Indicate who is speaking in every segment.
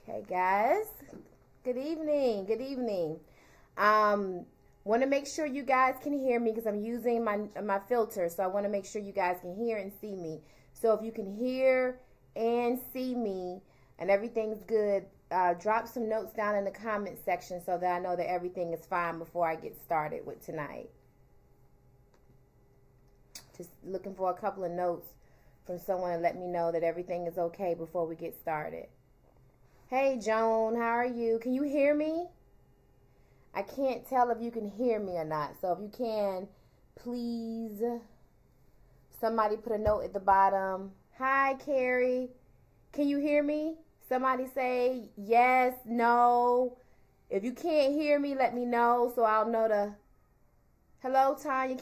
Speaker 1: Hey guys, good evening. Good evening. Want to make sure you guys can hear me because I'm using my filter, so I want to make sure you guys can hear and see me. So if you can hear and see me and everything's good, drop some notes down in the comment section so that I know that everything is fine before I get started with tonight. Just looking for a couple of notes from someone to let me know that everything is okay before we get started. Hey Joan, how are you? Can you hear me? I can't tell if you can hear me or not. So if you can, please, somebody put a note at the bottom. Hi Carrie, can you hear me? Somebody say yes, no. If you can't hear me, let me know so I'll know to. Hello Tanya,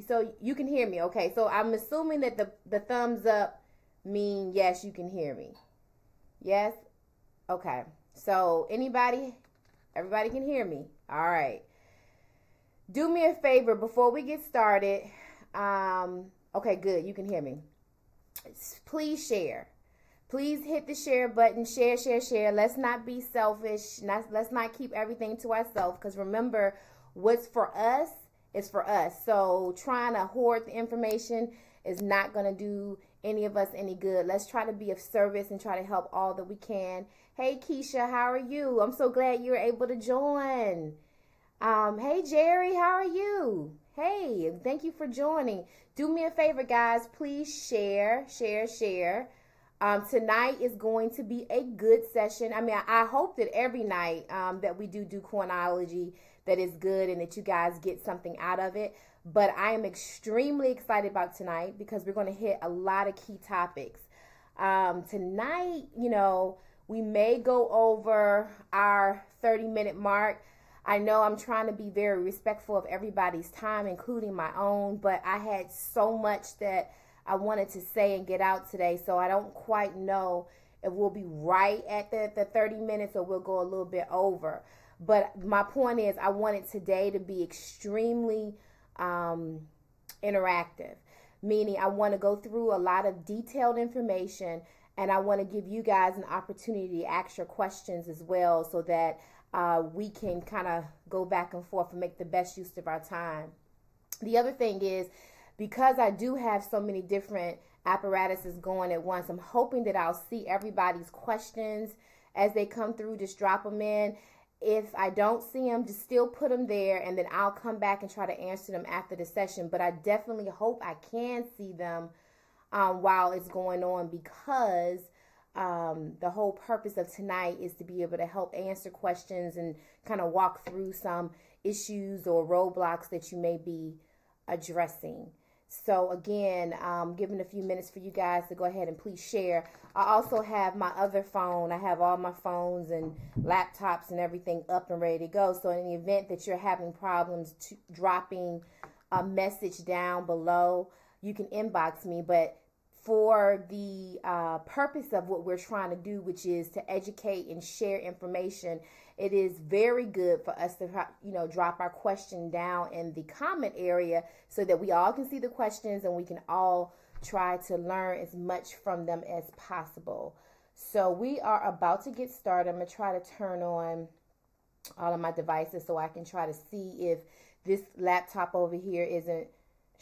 Speaker 1: so you can hear me? Okay, so I'm assuming that the thumbs up mean yes, you can hear me. Yes? Okay, so everybody can hear me. All right. Do me a favor before we get started. Okay, good. You can hear me. Please share. Please hit the share button. Share. Let's not be selfish. Let's not keep everything to ourselves, because remember, what's for us is for us. So trying to hoard the information is not going to do any of us any good. Let's try to be of service and try to help all that we can. Hey Keisha, how are you? I'm so glad you were able to join. Hey Jerry, how are you? Hey, thank you for joining. Do me a favor, guys. Please share. Tonight is going to be a good session. I mean, I hope that every night that we do Coinology that is good and that you guys get something out of it. But I am extremely excited about tonight because we're going to hit a lot of key topics. Tonight, we may go over our 30-minute mark. I know I'm trying to be very respectful of everybody's time, including my own, but I had so much that I wanted to say and get out today, so I don't quite know if we'll be right at the 30 minutes or we'll go a little bit over. But my point is, I wanted today to be extremely interactive, meaning I want to go through a lot of detailed information, and I want to give you guys an opportunity to ask your questions as well so that we can kind of go back and forth and make the best use of our time. The other thing is, because I do have so many different apparatuses going at once, I'm hoping that I'll see everybody's questions as they come through. Just drop them in. If I don't see them, just still put them there, and then I'll come back and try to answer them after the session. But I definitely hope I can see them while it's going on, because the whole purpose of tonight is to be able to help answer questions and kind of walk through some issues or roadblocks that you may be addressing. So again, giving a few minutes for you guys to go ahead and please share. I also have my other phone. I have all my phones and laptops and everything up and ready to go. So in the event that you're having problems dropping a message down below, you can inbox me. But for the purpose of what we're trying to do, which is to educate and share information, it is very good for us to, drop our question down in the comment area so that we all can see the questions and we can all try to learn as much from them as possible. So we are about to get started. I'm going to try to turn on all of my devices so I can try to see if this laptop over here isn't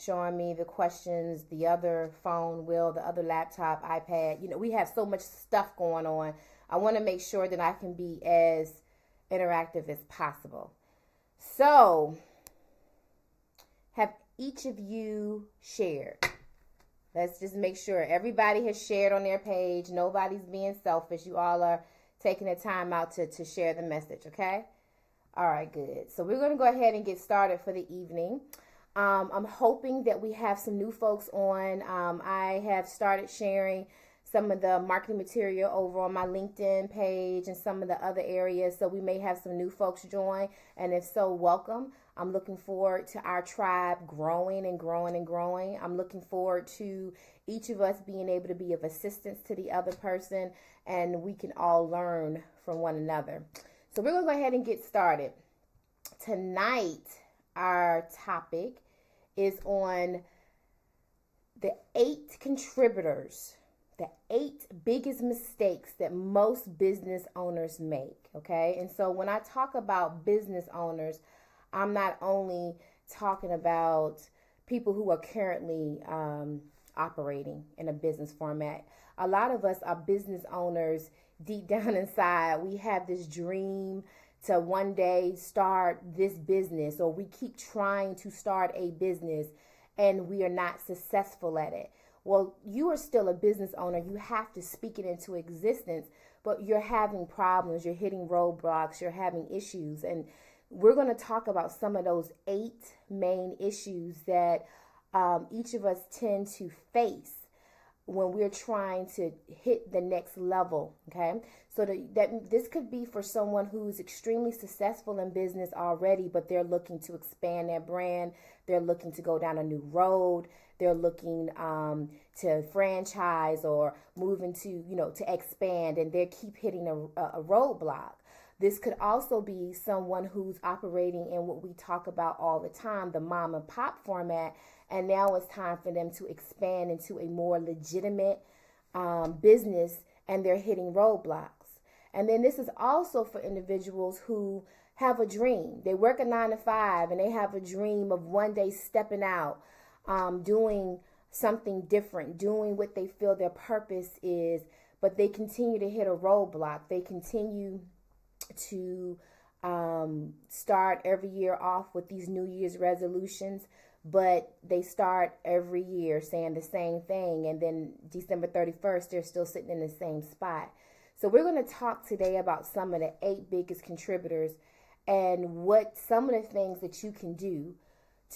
Speaker 1: showing me the questions. The other phone will, the other laptop, iPad. We have so much stuff going on. I want to make sure that I can be as interactive as possible. So, have each of you shared? Let's just make sure everybody has shared on their page. Nobody's being selfish. You all are taking the time out to share the message, okay? All right, good. So we're going to go ahead and get started for the evening. I'm hoping that we have some new folks on. I have started sharing some of the marketing material over on my LinkedIn page and some of the other areas. So we may have some new folks join. And if so, welcome. I'm looking forward to our tribe growing and growing and growing. I'm looking forward to each of us being able to be of assistance to the other person, and we can all learn from one another. So we're going to go ahead and get started. Tonight, our topic is on the 8 contributors the 8 biggest mistakes that most business owners make, okay? And so when I talk about business owners, I'm not only talking about people who are currently operating in a business format. A lot of us are business owners deep down inside. We have this dream to one day start this business, or we keep trying to start a business and we are not successful at it. Well, you are still a business owner. You have to speak it into existence, but you're having problems, you're hitting roadblocks, you're having issues. And we're going to talk about some of those 8 main issues that each of us tend to face when we're trying to hit the next level, okay? So that this could be for someone who's extremely successful in business already, but they're looking to expand their brand. They're looking to go down a new road. They're looking to franchise or move into, to expand, and they keep hitting a roadblock. This could also be someone who's operating in what we talk about all the time, the mom and pop format, and now it's time for them to expand into a more legitimate business, and they're hitting roadblocks. And then this is also for individuals who have a dream. They work a 9 to 5 and they have a dream of one day stepping out, doing something different, doing what they feel their purpose is, but they continue to hit a roadblock. They continue to start every year off with these New Year's resolutions, but they start every year saying the same thing, and then December 31st, they're still sitting in the same spot. So we're going to talk today about some of the 8 biggest contributors and what some of the things that you can do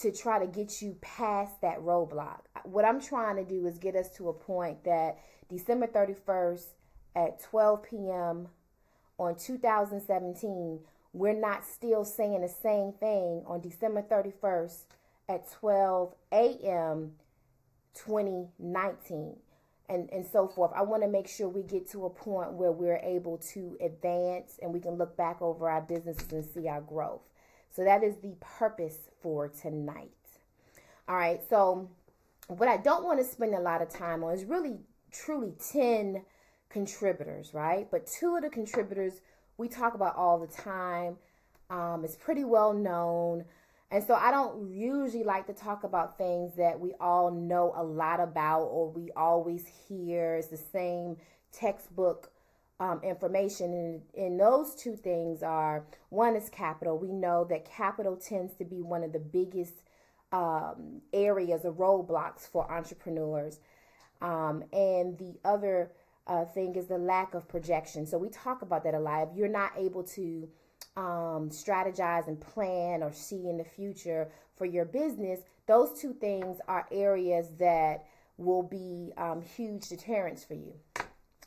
Speaker 1: to try to get you past that roadblock. What I'm trying to do is get us to a point that December 31st at 12 p.m. on 2017, we're not still saying the same thing on December 31st at 12 a.m. 2019 and so forth. I want to make sure we get to a point where we're able to advance and we can look back over our businesses and see our growth. So that is the purpose for tonight. All right, so what I don't want to spend a lot of time on is really truly 10 contributors, right? But 2 of the contributors we talk about all the time. It's pretty well known. And so I don't usually like to talk about things that we all know a lot about or we always hear. It's the same textbook information. And those 2 things are, one is capital. We know that capital tends to be one of the biggest areas of roadblocks for entrepreneurs. And the other thing is the lack of projection. So we talk about that a lot. If you're not able to strategize and plan or see in the future for your business, those 2 things are areas that will be huge deterrents for you.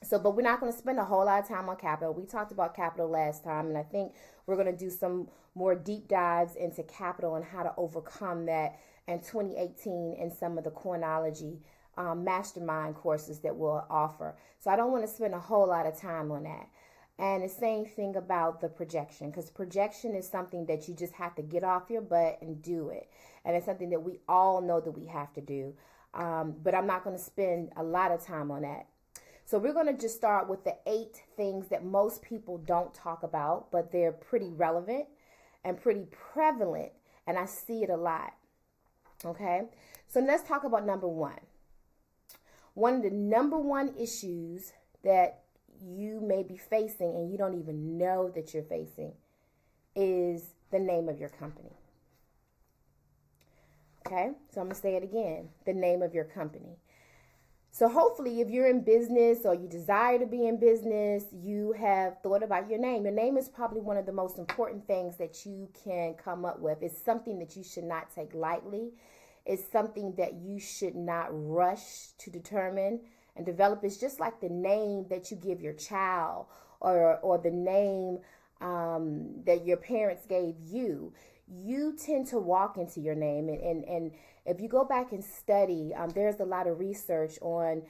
Speaker 1: So, but we're not going to spend a whole lot of time on capital. We talked about capital last time, and I think we're going to do some more deep dives into capital and how to overcome that in 2018 in some of the Coinology mastermind courses that we'll offer. So I don't want to spend a whole lot of time on that. And the same thing about the projection, because projection is something that you just have to get off your butt and do it. And it's something that we all know that we have to do. But I'm not going to spend a lot of time on that. So we're going to just start with the 8 things that most people don't talk about, but they're pretty relevant and pretty prevalent. And I see it a lot. Okay. So let's talk about number 1. One of the number 1 issues that you may be facing and you don't even know that you're facing is the name of your company. Okay, so I'm going to say it again, the name of your company. So hopefully if you're in business or you desire to be in business, you have thought about your name. Your name is probably one of the most important things that you can come up with. It's something that you should not take lightly. It's something that you should not rush to determine and develop. Is just like the name that you give your child or the name that your parents gave you. You tend to walk into your name. And if you go back and study, there's a lot of research on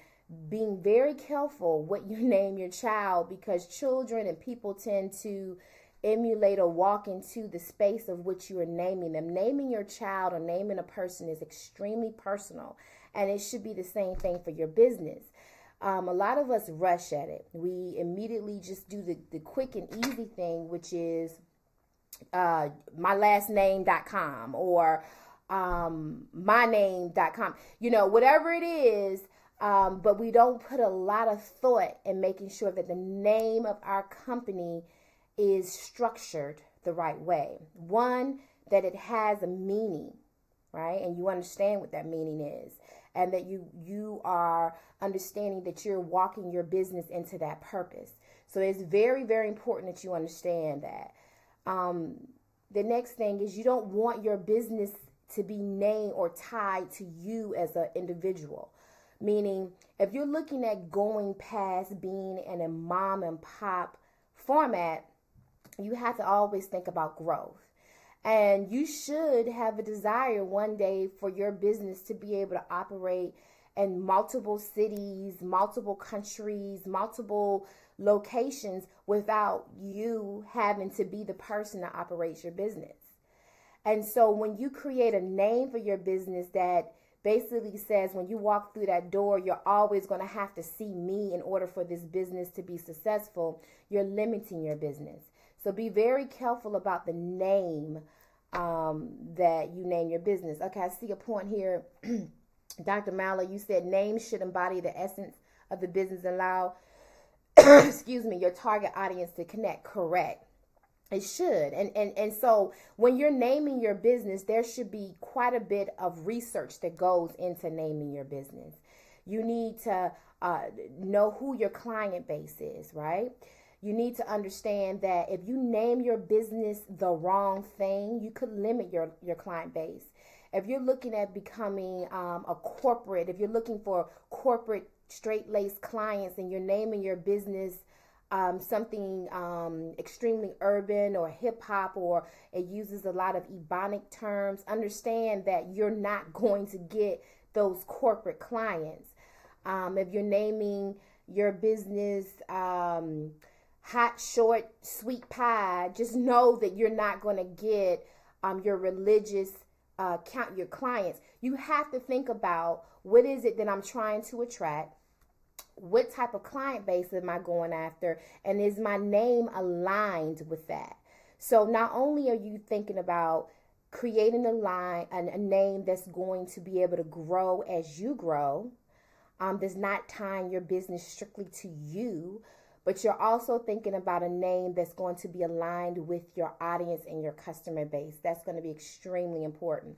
Speaker 1: being very careful what you name your child, because children and people tend to emulate or walk into the space of which you are naming them. Naming your child or naming a person is extremely personal, and it should be the same thing for your business. A lot of us rush at it. We immediately just do the quick and easy thing, which is mylastname.com or myname.com, whatever it is. But we don't put a lot of thought in making sure that the name of our company is structured the right way. One, that it has a meaning, right? And you understand what that meaning is. And that you are understanding that you're walking your business into that purpose. So it's very, very important that you understand that. The next thing is you don't want your business to be named or tied to you as an individual. Meaning, if you're looking at going past being in a mom and pop format, you have to always think about growth. And you should have a desire one day for your business to be able to operate in multiple cities, multiple countries, multiple locations without you having to be the person that operates your business. And so when you create a name for your business that basically says when you walk through that door, you're always going to have to see me in order for this business to be successful, you're limiting your business. So be very careful about the name that you name your business. Okay, I see a point here. Dr. Mala, you said names should embody the essence of the business and allow, your target audience to connect. Correct. It should. And so when you're naming your business, there should be quite a bit of research that goes into naming your business. You need to know who your client base is, right? You need to understand that if you name your business the wrong thing, you could limit your client base. If you're looking at becoming a corporate, if you're looking for corporate straight-laced clients and you're naming your business something extremely urban or hip-hop, or it uses a lot of ebonic terms, understand that you're not going to get those corporate clients. If you're naming your business hot, short, sweet pie, just know that you're not going to get your religious your clients. You have to think about, what is it that I'm trying to attract? What type of client base am I going after? And is my name aligned with that? So not only are you thinking about creating a name that's going to be able to grow as you grow, that's not tying your business strictly to you, but you're also thinking about a name that's going to be aligned with your audience and your customer base. That's going to be extremely important.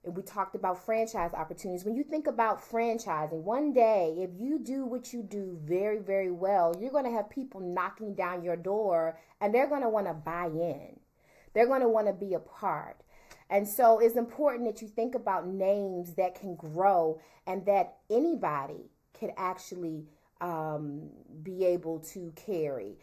Speaker 1: We talked about franchise opportunities. When you think about franchising, one day, if you do what you do very, very well, you're going to have people knocking down your door and they're going to want to buy in. They're going to want to be a part. And so it's important that you think about names that can grow and that anybody could actually be able to carry.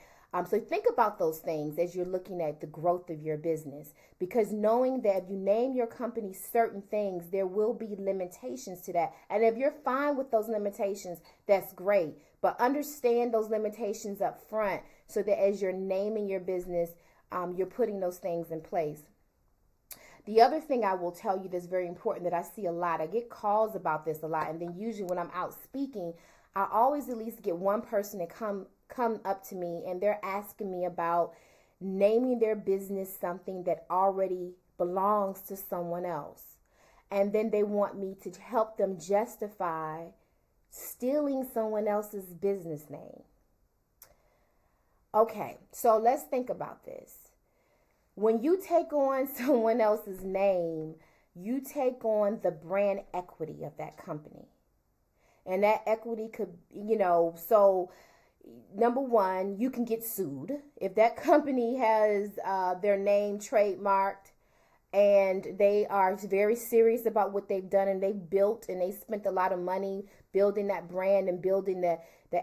Speaker 1: So think about those things as you're looking at the growth of your business, because knowing that if you name your company certain things, there will be limitations to that. And if you're fine with those limitations, that's great. But understand those limitations up front so that as you're naming your business, you're putting those things in place. The other thing I will tell you that's very important that I see a lot, I get calls about this a lot, and then usually when I'm out speaking, I always at least get one person to come up to me and they're asking me about naming their business something that already belongs to someone else. And then they want me to help them justify stealing someone else's business name. Okay, so let's think about this. When you take on someone else's name, you take on the brand equity of that company. And that equity could, so number one, you can get sued. If that company has their name trademarked and they are very serious about what they've done and they've built and they spent a lot of money building that brand and building the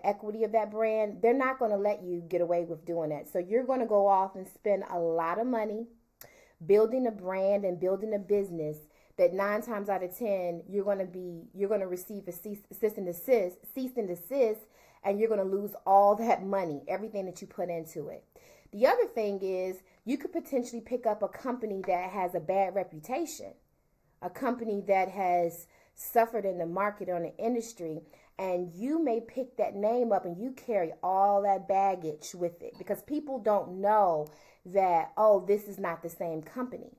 Speaker 1: equity of that brand, they're not going to let you get away with doing that. So you're going to go off and spend a lot of money building a brand and building a business that 9 times out of 10, you're going to receive a cease and desist, and you're going to lose all that money, everything that you put into it. The other thing is you could potentially pick up a company that has a bad reputation, a company that has suffered in the market or in the industry, And you may pick that name up and you carry all that baggage with it because people don't know that, oh, this is not the same company.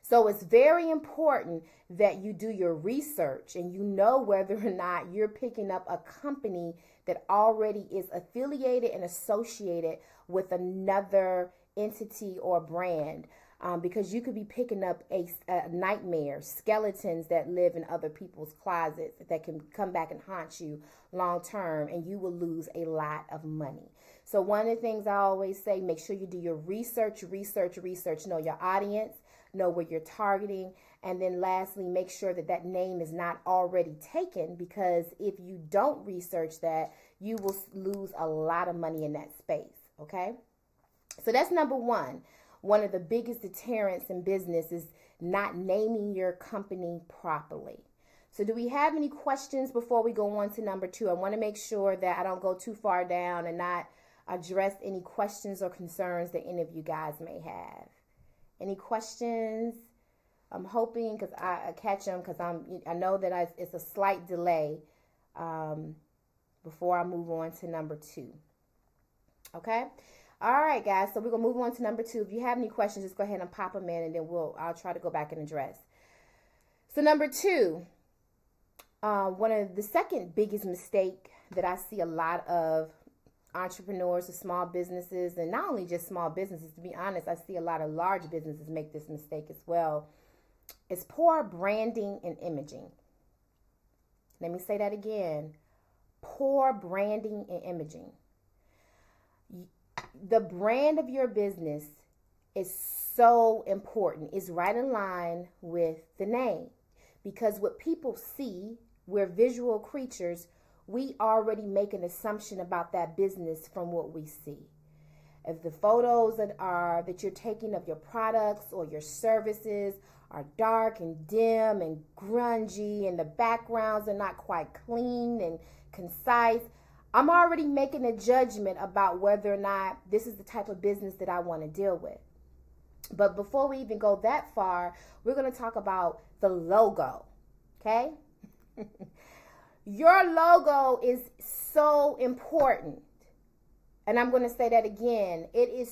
Speaker 1: So it's very important that you do your research and you know whether or not you're picking up a company that already is affiliated and associated with another entity or brand. Because you could be picking up a nightmare, skeletons that live in other people's closets that can come back and haunt you long term, and you will lose a lot of money. So one of the things I always say, make sure you do your research, know your audience, know where you're targeting, and then lastly, make sure that that name is not already taken, because if you don't research that, you will lose a lot of money in that space, okay? So that's number one. One of the biggest deterrents in business is not naming your company properly. So do we have any questions before we go on to number two? I want to make sure that I don't go too far down and not address any questions or concerns that any of you guys may have. Any questions? I'm hoping, because I catch them, because I know that it's a slight delay before I move on to number two. Okay? All right, guys, so we're going to move on to number two. If you have any questions, just go ahead and pop them in, and then I'll try to go back and address. So number two, one of the second biggest mistake that I see a lot of entrepreneurs or small businesses, and not only just small businesses, to be honest, I see a lot of large businesses make this mistake as well, is poor branding and imaging. Let me say that again. Poor branding and imaging. The brand of your business is so important. It's right in line with the name, because what people see, we're visual creatures. We already make an assumption about that business from what we see. If the photos that you're taking of your products or your services are dark and dim and grungy, and the backgrounds are not quite clean and concise, I'm already making a judgment about whether or not this is the type of business that I want to deal with. But before we even go that far, we're going to talk about the logo, okay? Your logo is so important. And I'm going to say that again. It is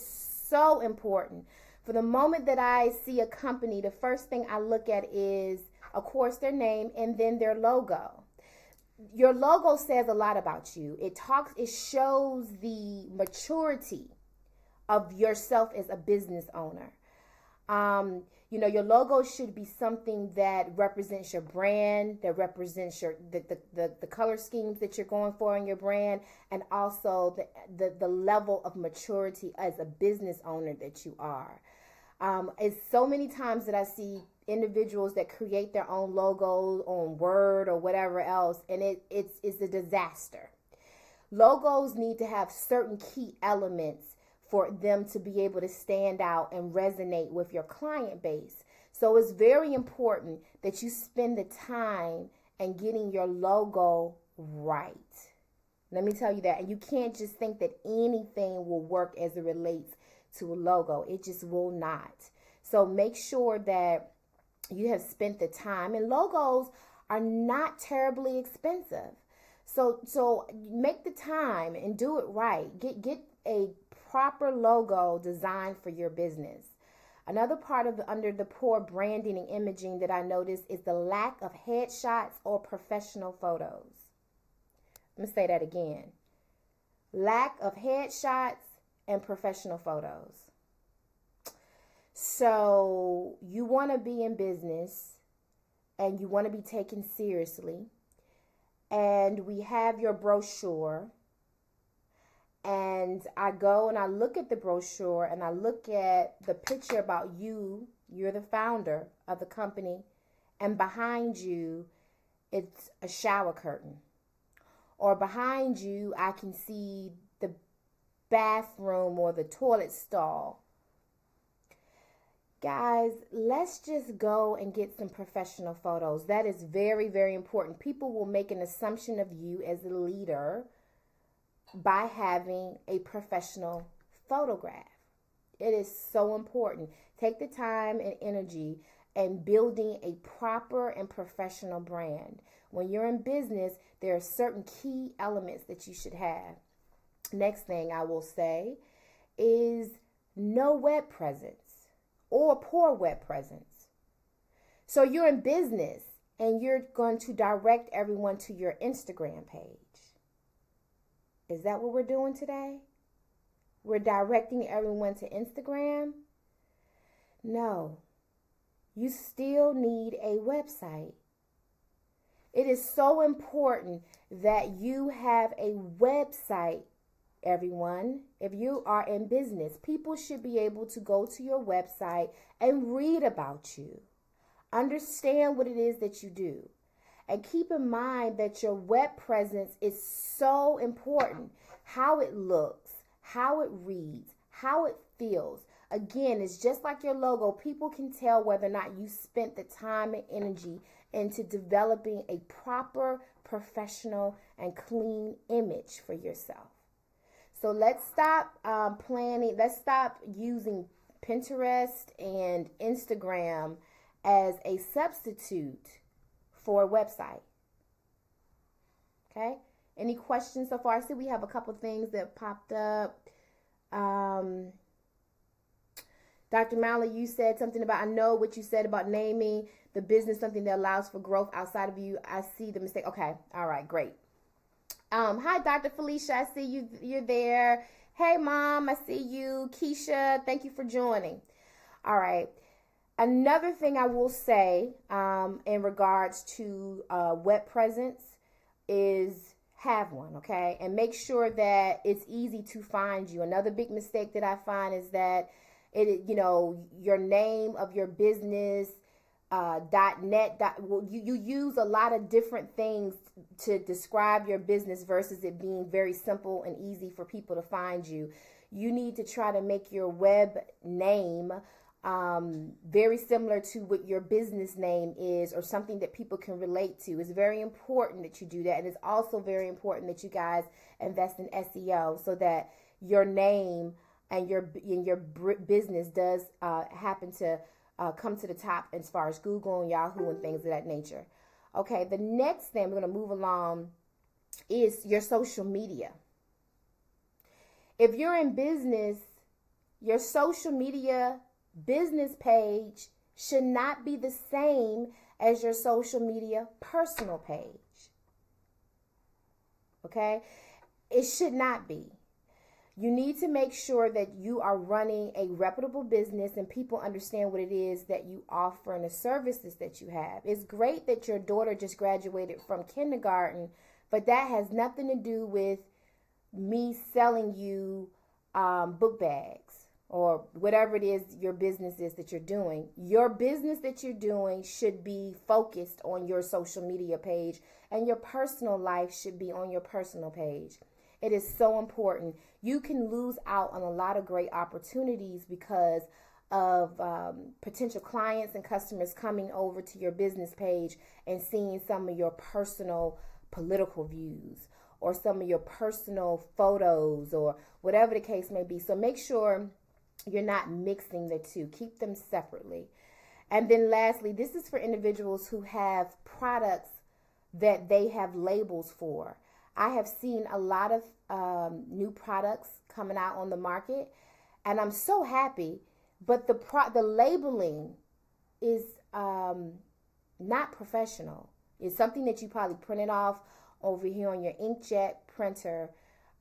Speaker 1: so important. For the moment that I see a company, the first thing I look at is, of course, their name and then their logo. Your logo says a lot about you. It shows the maturity of yourself as a business owner. Your logo should be something that represents your brand, that represents the color schemes that you're going for in your brand, and also the level of maturity as a business owner that you are. It's so many times that I see individuals that create their own logos on Word or whatever else, and it's a disaster. Logos need to have certain key elements for them to be able to stand out and resonate with your client base. So it's very important that you spend the time and getting your logo right. Let me tell you that. And you can't just think that anything will work as it relates to a logo. It just will not. So make sure that you have spent the time, and logos are not terribly expensive. So make the time and do it right. Get a proper logo designed for your business. Another part of under the poor branding and imaging that I noticed is the lack of headshots or professional photos. Let me say that again. Lack of headshots and professional photos. So you want to be in business and you want to be taken seriously. And we have your brochure. And I go and I look at the brochure and I look at the picture about you. You're the founder of the company. And behind you, it's a shower curtain. Or behind you, I can see the bathroom or the toilet stall. Guys, let's just go and get some professional photos. That is very, very important. People will make an assumption of you as a leader by having a professional photograph. It is so important. Take the time and energy and building a proper and professional brand. When you're in business, there are certain key elements that you should have. Next thing I will say is no web presence or poor web presence. So you're in business and you're going to direct everyone to your Instagram page. Is that what we're doing today? We're directing everyone to Instagram? No. You still need a website. It is so important that you have a website, everyone. If you are in business, people should be able to go to your website and read about you. Understand what it is that you do. And keep in mind that your web presence is so important. How it looks, how it reads, how it feels. Again, it's just like your logo. People can tell whether or not you spent the time and energy into developing a proper, professional, and clean image for yourself. So let's stop planning. Let's stop using Pinterest and Instagram as a substitute for a website. Okay? Any questions so far? I see we have a couple things that popped up. Dr. Malley, you said something about, I know what you said about naming the business something that allows for growth outside of you. I see the mistake. Okay. All right. Great. Hi, Dr. Felicia. I see you. You're there. Hey, Mom. I see you. Keisha, thank you for joining. All right. Another thing I will say in regards to web presence is have one, okay? And make sure that it's easy to find you. Another big mistake that I find is that your name of your business, .net, you use a lot of different things to describe your business versus it being very simple and easy for people to find you. You need to try to make your web name very similar to what your business name is, or something that people can relate to. It's very important that you do that. And it's also very important that you guys invest in SEO so that your name and your business does happen to come to the top as far as Google and Yahoo and things of that nature. Okay, the next thing we're going to move along is your social media. If you're in business, your social media business page should not be the same as your social media personal page. Okay? It should not be. You need to make sure that you are running a reputable business and people understand what it is that you offer and the services that you have. It's great that your daughter just graduated from kindergarten, but that has nothing to do with me selling you book bags or whatever it is your business is that you're doing. Your business that you're doing should be focused on your social media page, and your personal life should be on your personal page. It is so important. You can lose out on a lot of great opportunities because of potential clients and customers coming over to your business page and seeing some of your personal political views or some of your personal photos or whatever the case may be. So make sure you're not mixing the two. Keep them separately. And then lastly, this is for individuals who have products that they have labels for. I have seen a lot of new products coming out on the market, and I'm so happy. But the labeling is not professional. It's something that you probably printed off over here on your inkjet printer.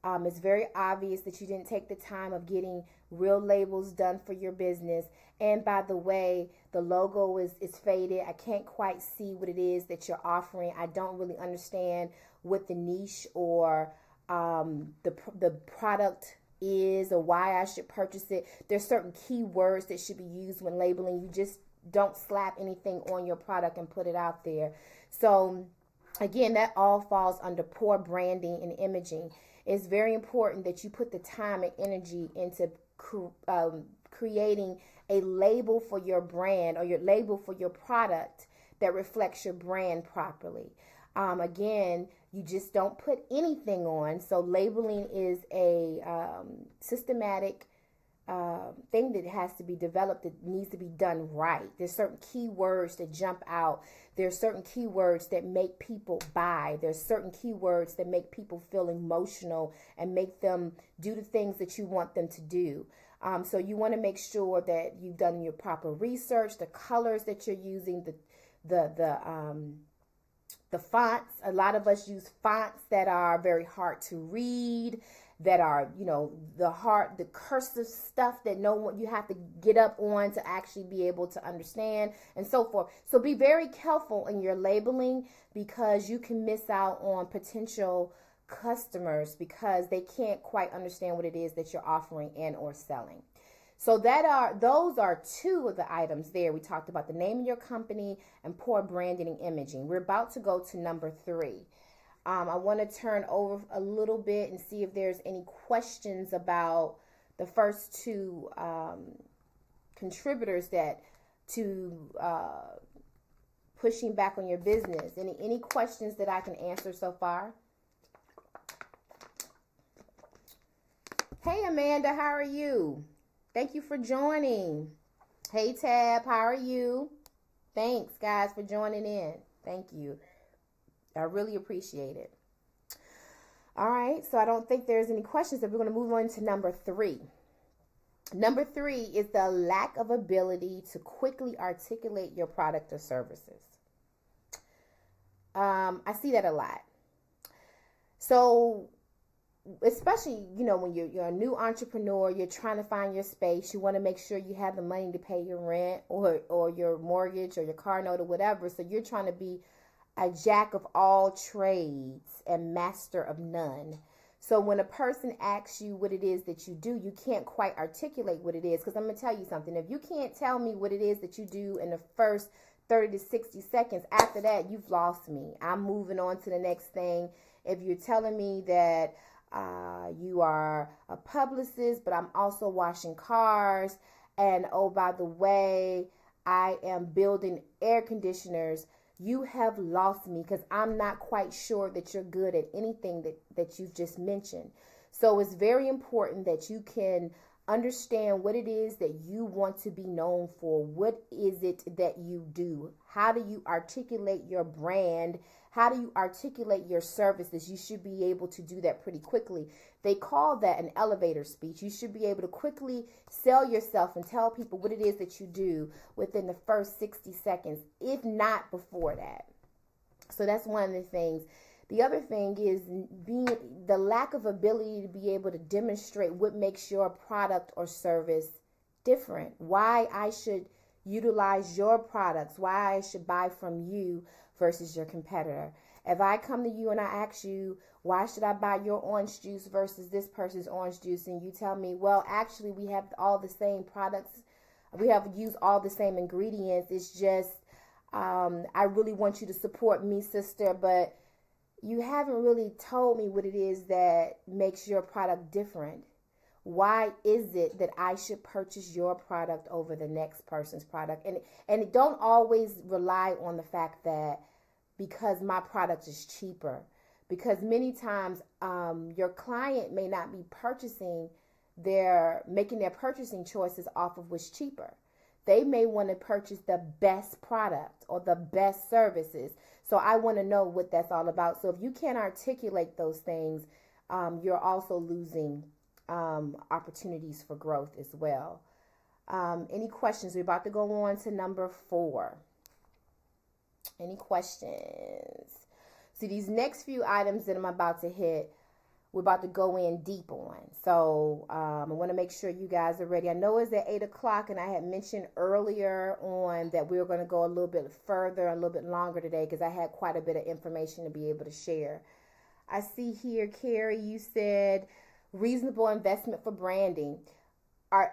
Speaker 1: It's very obvious that you didn't take the time of getting real labels done for your business. And by the way, the logo is faded. I can't quite see what it is that you're offering. I don't really understand what the niche or the product is or why I should purchase it. There's certain keywords that should be used when labeling. You just don't slap anything on your product and put it out there. So again, that all falls under poor branding and imaging. It's very important that you put the time and energy into creating a label for your brand or your label for your product that reflects your brand properly. Again, you just don't put anything on. So labeling is a systematic thing that has to be developed, that needs to be done right. There's certain keywords that jump out. There's certain keywords that make people buy. There's certain keywords that make people feel emotional and make them do the things that you want them to do. So you want to make sure that you've done your proper research, the colors that you're using, the fonts. A lot of us use fonts that are very hard to read, that are, the cursive stuff that no one, you have to get up on to actually be able to understand, and so forth. So be very careful in your labeling, because you can miss out on potential customers because they can't quite understand what it is that you're offering and or selling. So those are two of the items there. We talked about the name of your company and poor branding and imaging. We're about to go to number 3. I want to turn over a little bit and see if there's any questions about the first two contributors to pushing back on your business. Any questions that I can answer so far? Hey, Amanda, how are you? Thank you for joining. Hey, Tab, how are you? Thanks, guys, for joining in. Thank you. I really appreciate it. All right, so I don't think there's any questions, so we're going to move on to number 3. Number 3 is the lack of ability to quickly articulate your product or services. I see that a lot. So especially, when you're a new entrepreneur, you're trying to find your space. You want to make sure you have the money to pay your rent or your mortgage or your car note or whatever. So you're trying to be a jack of all trades and master of none. So when a person asks you what it is that you do, you can't quite articulate what it is. Because I'm going to tell you something. If you can't tell me what it is that you do in the first 30 to 60 seconds, after that, you've lost me. I'm moving on to the next thing. If you're telling me that you are a publicist, but I'm also washing cars, and oh, by the way, I am building air conditioners, you have lost me, because I'm not quite sure that you're good at anything that you've just mentioned. So it's very important that you can understand what it is that you want to be known for. What is it that you do? How do you articulate your brand? How do you articulate your services? You should be able to do that pretty quickly. They call that an elevator speech. You should be able to quickly sell yourself and tell people what it is that you do within the first 60 seconds, if not before that. So that's one of the things. The other thing is the lack of ability to be able to demonstrate what makes your product or service different. Why I should utilize your products, why I should buy from you versus your competitor. If I come to you and I ask you, why should I buy your orange juice versus this person's orange juice? And you tell me, well, actually, we have all the same products. We have used all the same ingredients. It's just, I really want you to support me, sister, but you haven't really told me what it is that makes your product different. Why is it that I should purchase your product over the next person's product? And don't always rely on the fact that because my product is cheaper. Because many times your client may not be making their purchasing choices off of what's cheaper. They may want to purchase the best product or the best services. So I want to know what that's all about. So if you can't articulate those things, you're also losing opportunities for growth as well. Any questions? We're about to go on to number 4. Any questions? See, these next few items that I'm about to hit, we're about to go in deep on. So I want to make sure you guys are ready. I know it's at 8 o'clock, and I had mentioned earlier on that we were going to go a little bit further, a little bit longer today, because I had quite a bit of information to be able to share. I see here, Carrie, you said reasonable investment for branding.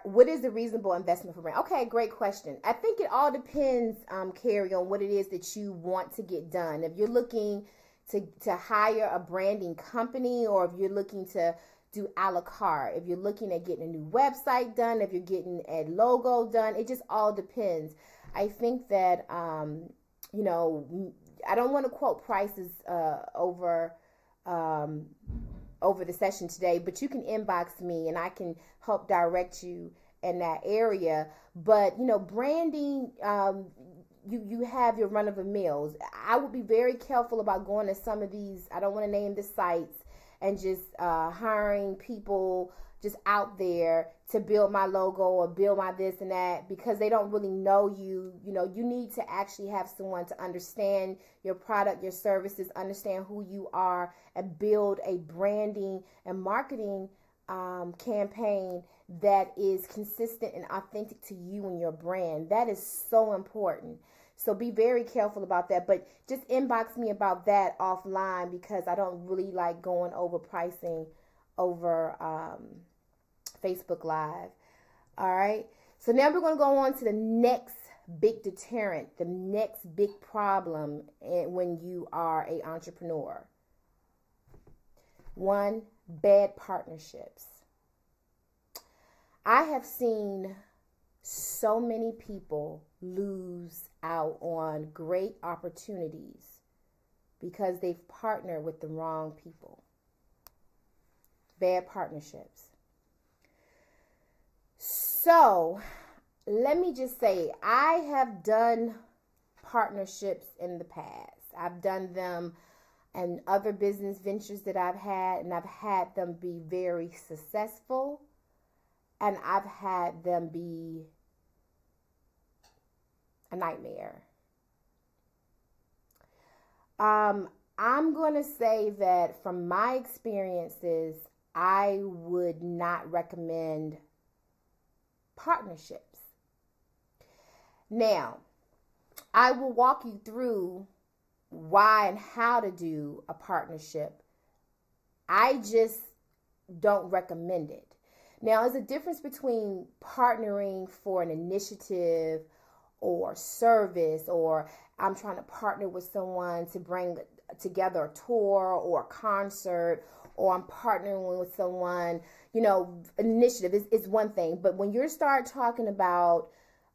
Speaker 1: What is the reasonable investment for brand? Okay, great question. I think it all depends, Carrie, on what it is that you want to get done. If you're looking to hire a branding company, or if you're looking to do a la carte, if you're looking at getting a new website done, if you're getting a logo done, it just all depends. I think that, I don't want to quote prices over over the session today, but you can inbox me and I can help direct you in that area. But, branding, you have your run of the mills. I would be very careful about going to some of these, I don't want to name the sites, and just hiring people just out there to build my logo or build my this and that, because they don't really know you. You need to actually have someone to understand your product, your services, understand who you are, and build a branding and marketing campaign that is consistent and authentic to you and your brand. That is so important. So be very careful about that. But just inbox me about that offline, because I don't really like going over pricing over Facebook Live. All right. So now we're going to go on to the next big deterrent, the next big problem when you are an entrepreneur. One, bad partnerships. I have seen so many people lose out on great opportunities because they've partnered with the wrong people. Bad partnerships. So let me just say, I have done partnerships in the past. I've done them in other business ventures that I've had, and I've had them be very successful, and I've had them be a nightmare. I'm going to say that from my experiences, I would not recommend partnerships. Now, I will walk you through why and how to do a partnership. I just don't recommend it. Now, there's a difference between partnering for an initiative or service, or I'm trying to partner with someone to bring together a tour or a concert, or I'm partnering with someone, initiative is one thing. But when you start talking about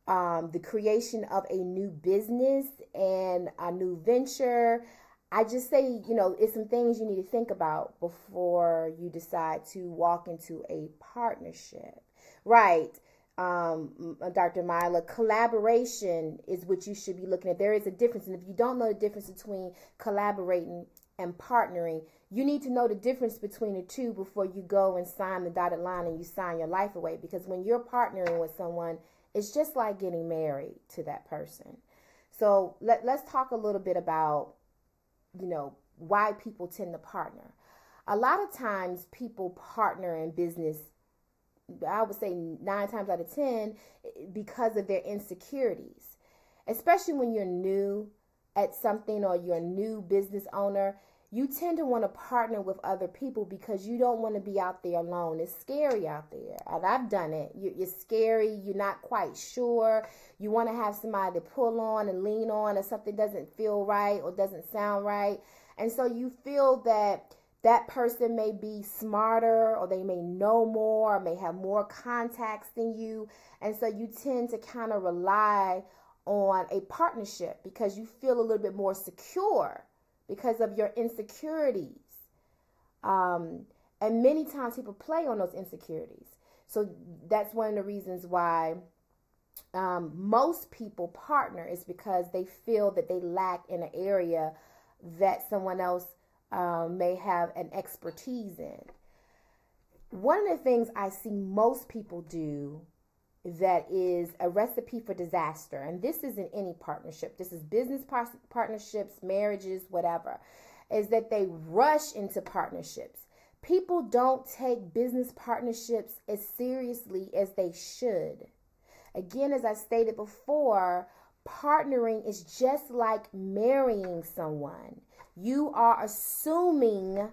Speaker 1: the creation of a new business and a new venture, I just say, it's some things you need to think about before you decide to walk into a partnership. Right. Dr. Myla, collaboration is what you should be looking at. There is a difference. And if you don't know the difference between collaborating and partnering, you need to know the difference between the two before you go and sign the dotted line and you sign your life away. Because when you're partnering with someone, it's just like getting married to that person. So let's talk a little bit about, why people tend to partner. A lot of times people partner in business, I would say 9 times out of 10, because of their insecurities. Especially when you're new at something or you're a new business owner, you tend to want to partner with other people because you don't want to be out there alone. It's scary out there. And I've done it. You're scary. You're not quite sure. You want to have somebody to pull on and lean on if something doesn't feel right or doesn't sound right. And so you feel that person may be smarter, or they may know more, or may have more contacts than you. And so you tend to kind of rely on a partnership because you feel a little bit more secure because of your insecurities. And many times people play on those insecurities. So that's one of the reasons why most people partner, is because they feel that they lack in an area that someone else may have an expertise in. One of the things I see most people do that is a recipe for disaster, and this isn't any partnership, this is business partnerships, marriages, whatever, is that they rush into partnerships. People don't take business partnerships as seriously as they should. Again, as I stated before, partnering is just like marrying someone. You are assuming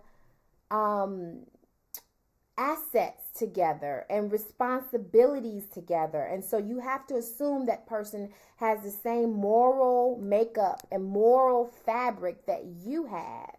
Speaker 1: assets together and responsibilities together. And so you have to assume that person has the same moral makeup and moral fabric that you have.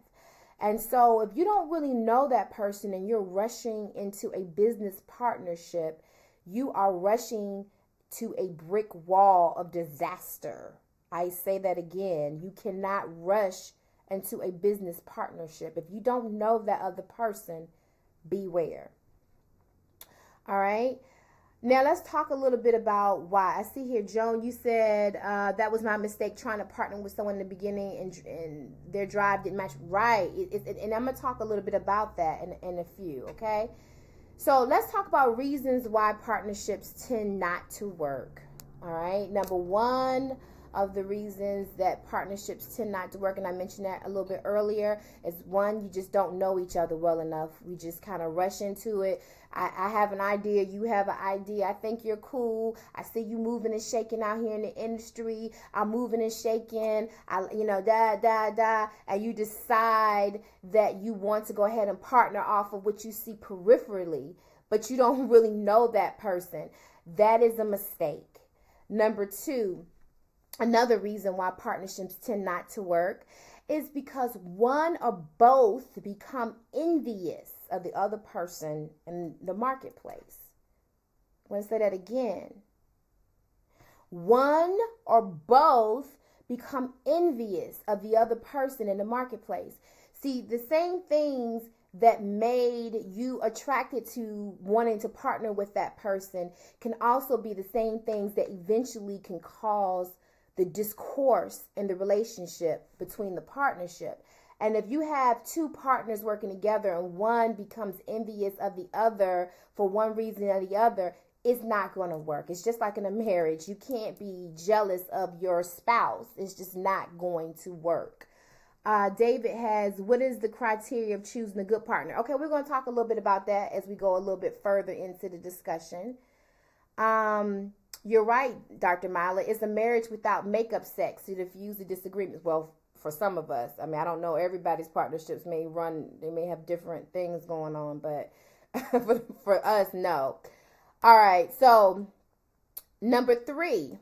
Speaker 1: And so if you don't really know that person and you're rushing into a business partnership, you are rushing to a brick wall of disaster. I say that again. You cannot rush into a business partnership. If you don't know that other person, beware. All right. Now let's talk a little bit about why. I see here, Joan, you said that was my mistake trying to partner with someone in the beginning and their drive didn't match. Right. And I'm going to talk a little bit about that in a few, okay? So let's talk about reasons why partnerships tend not to work. All right. Number one of the reasons that partnerships tend not to work, and I mentioned that a little bit earlier, is one, you just don't know each other well enough. We just kind of rush into it. I have an idea, you have an idea, I think you're cool, I see you moving and shaking out here in the industry, I'm moving and shaking, and you decide that you want to go ahead and partner off of what you see peripherally, but you don't really know that person. That is a mistake. Number two, another reason why partnerships tend not to work is because one or both become envious of the other person in the marketplace. I'm going to say that again. One or both become envious of the other person in the marketplace. See, the same things that made you attracted to wanting to partner with that person can also be the same things that eventually can cause the discourse in the relationship between the partnership. And if you have two partners working together and one becomes envious of the other for one reason or the other, it's not going to work. It's just like in a marriage. You can't be jealous of your spouse. It's just not going to work. David has, what is the criteria of choosing a good partner? Okay, we're going to talk a little bit about that as we go a little bit further into the discussion. You're right, Dr. Myla. It's a marriage without makeup sex to diffuse the disagreements. Well, for some of us, I mean, I don't know, everybody's partnerships they may have different things going on, but for us, no. All right, so number three.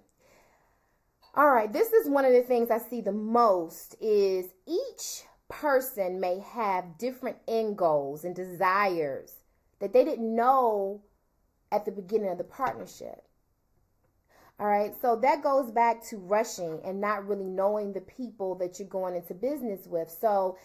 Speaker 1: All right, this is one of the things I see the most is each person may have different end goals and desires that they didn't know at the beginning of the partnership. All right, so that goes back to rushing and not really knowing the people that you're going into business with. So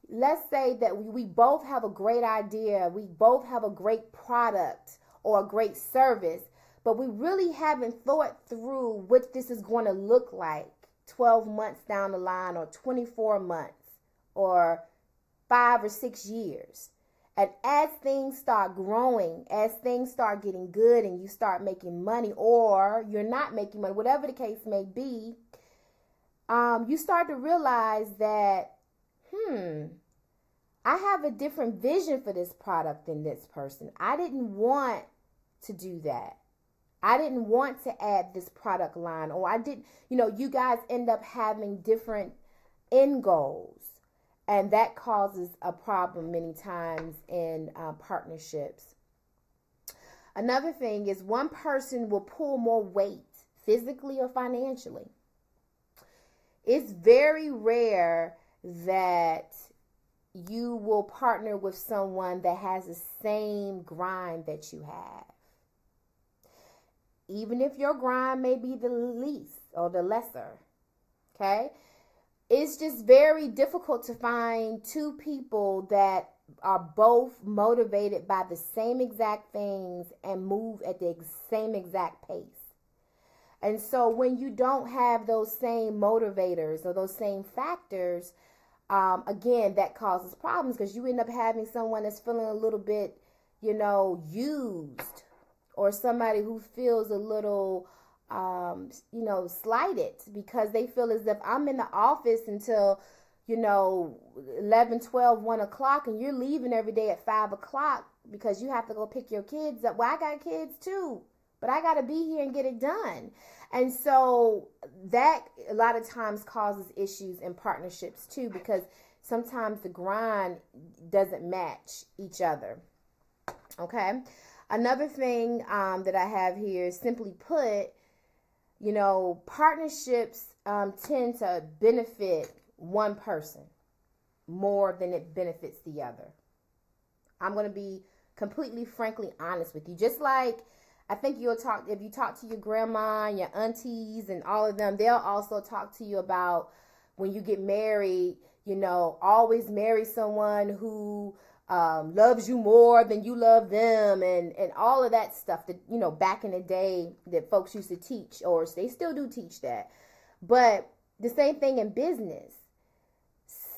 Speaker 1: let's say that we both have a great idea, we both have a great product or a great service, but we really haven't thought through what this is going to look like 12 months down the line, or 24 months, or 5 or 6 years. And as things start growing, as things start getting good and you start making money, or you're not making money, whatever the case may be, you start to realize that, I have a different vision for this product than this person. I didn't want to do that. I didn't want to add this product line, or I didn't, you guys end up having different end goals. And that causes a problem many times in partnerships. Another thing is one person will pull more weight physically or financially. It's very rare that you will partner with someone that has the same grind that you have. Even if your grind may be the least or the lesser, okay? It's just very difficult to find two people that are both motivated by the same exact things and move at the same exact pace. And so when you don't have those same motivators or those same factors, again, that causes problems because you end up having someone that's feeling a little bit, used, or somebody who feels a little slighted because they feel as if I'm in the office until, 11, 12, 1 o'clock, and you're leaving every day at 5 o'clock because you have to go pick your kids up. Well, I got kids too, but I got to be here and get it done. And so that a lot of times causes issues in partnerships too, because sometimes the grind doesn't match each other. Okay. Another thing that I have here is, simply put, partnerships tend to benefit one person more than it benefits the other. I'm going to be completely, frankly honest with you. Just like I think if you talk to your grandma and your aunties and all of them, they'll also talk to you about when you get married, always marry someone who loves you more than you love them, and all of that stuff that, you know, back in the day that folks used to teach, or they still do teach that. But the same thing in business.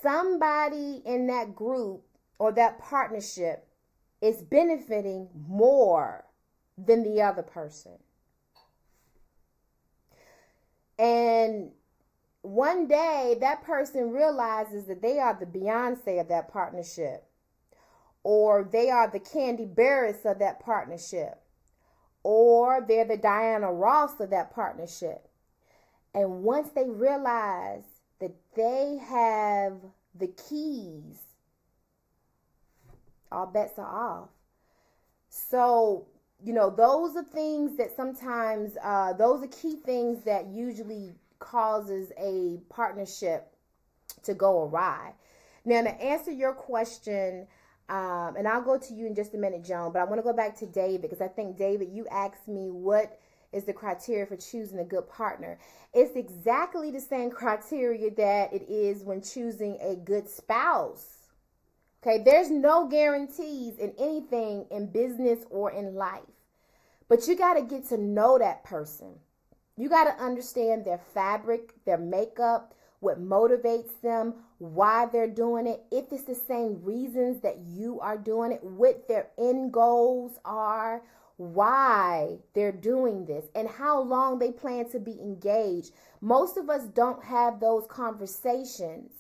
Speaker 1: Somebody in that group or that partnership is benefiting more than the other person. And one day that person realizes that they are the Beyonce of that partnership, or they are the Candy Barris of that partnership, or they're the Diana Ross of that partnership. And once they realize that they have the keys, all bets are off. So, you know, those are things that sometimes, those are key things that usually causes a partnership to go awry. Now, to answer your question, and I'll go to you in just a minute, Joan, but I want to go back to David, because I think, David, you asked me what is the criteria for choosing a good partner. It's exactly the same criteria that it is when choosing a good spouse. Okay, there's no guarantees in anything in business or in life, but you got to get to know that person. You got to understand their fabric, their makeup, what motivates them, why they're doing it, if it's the same reasons that you are doing it, what their end goals are, why they're doing this, and how long they plan to be engaged. Most of us don't have those conversations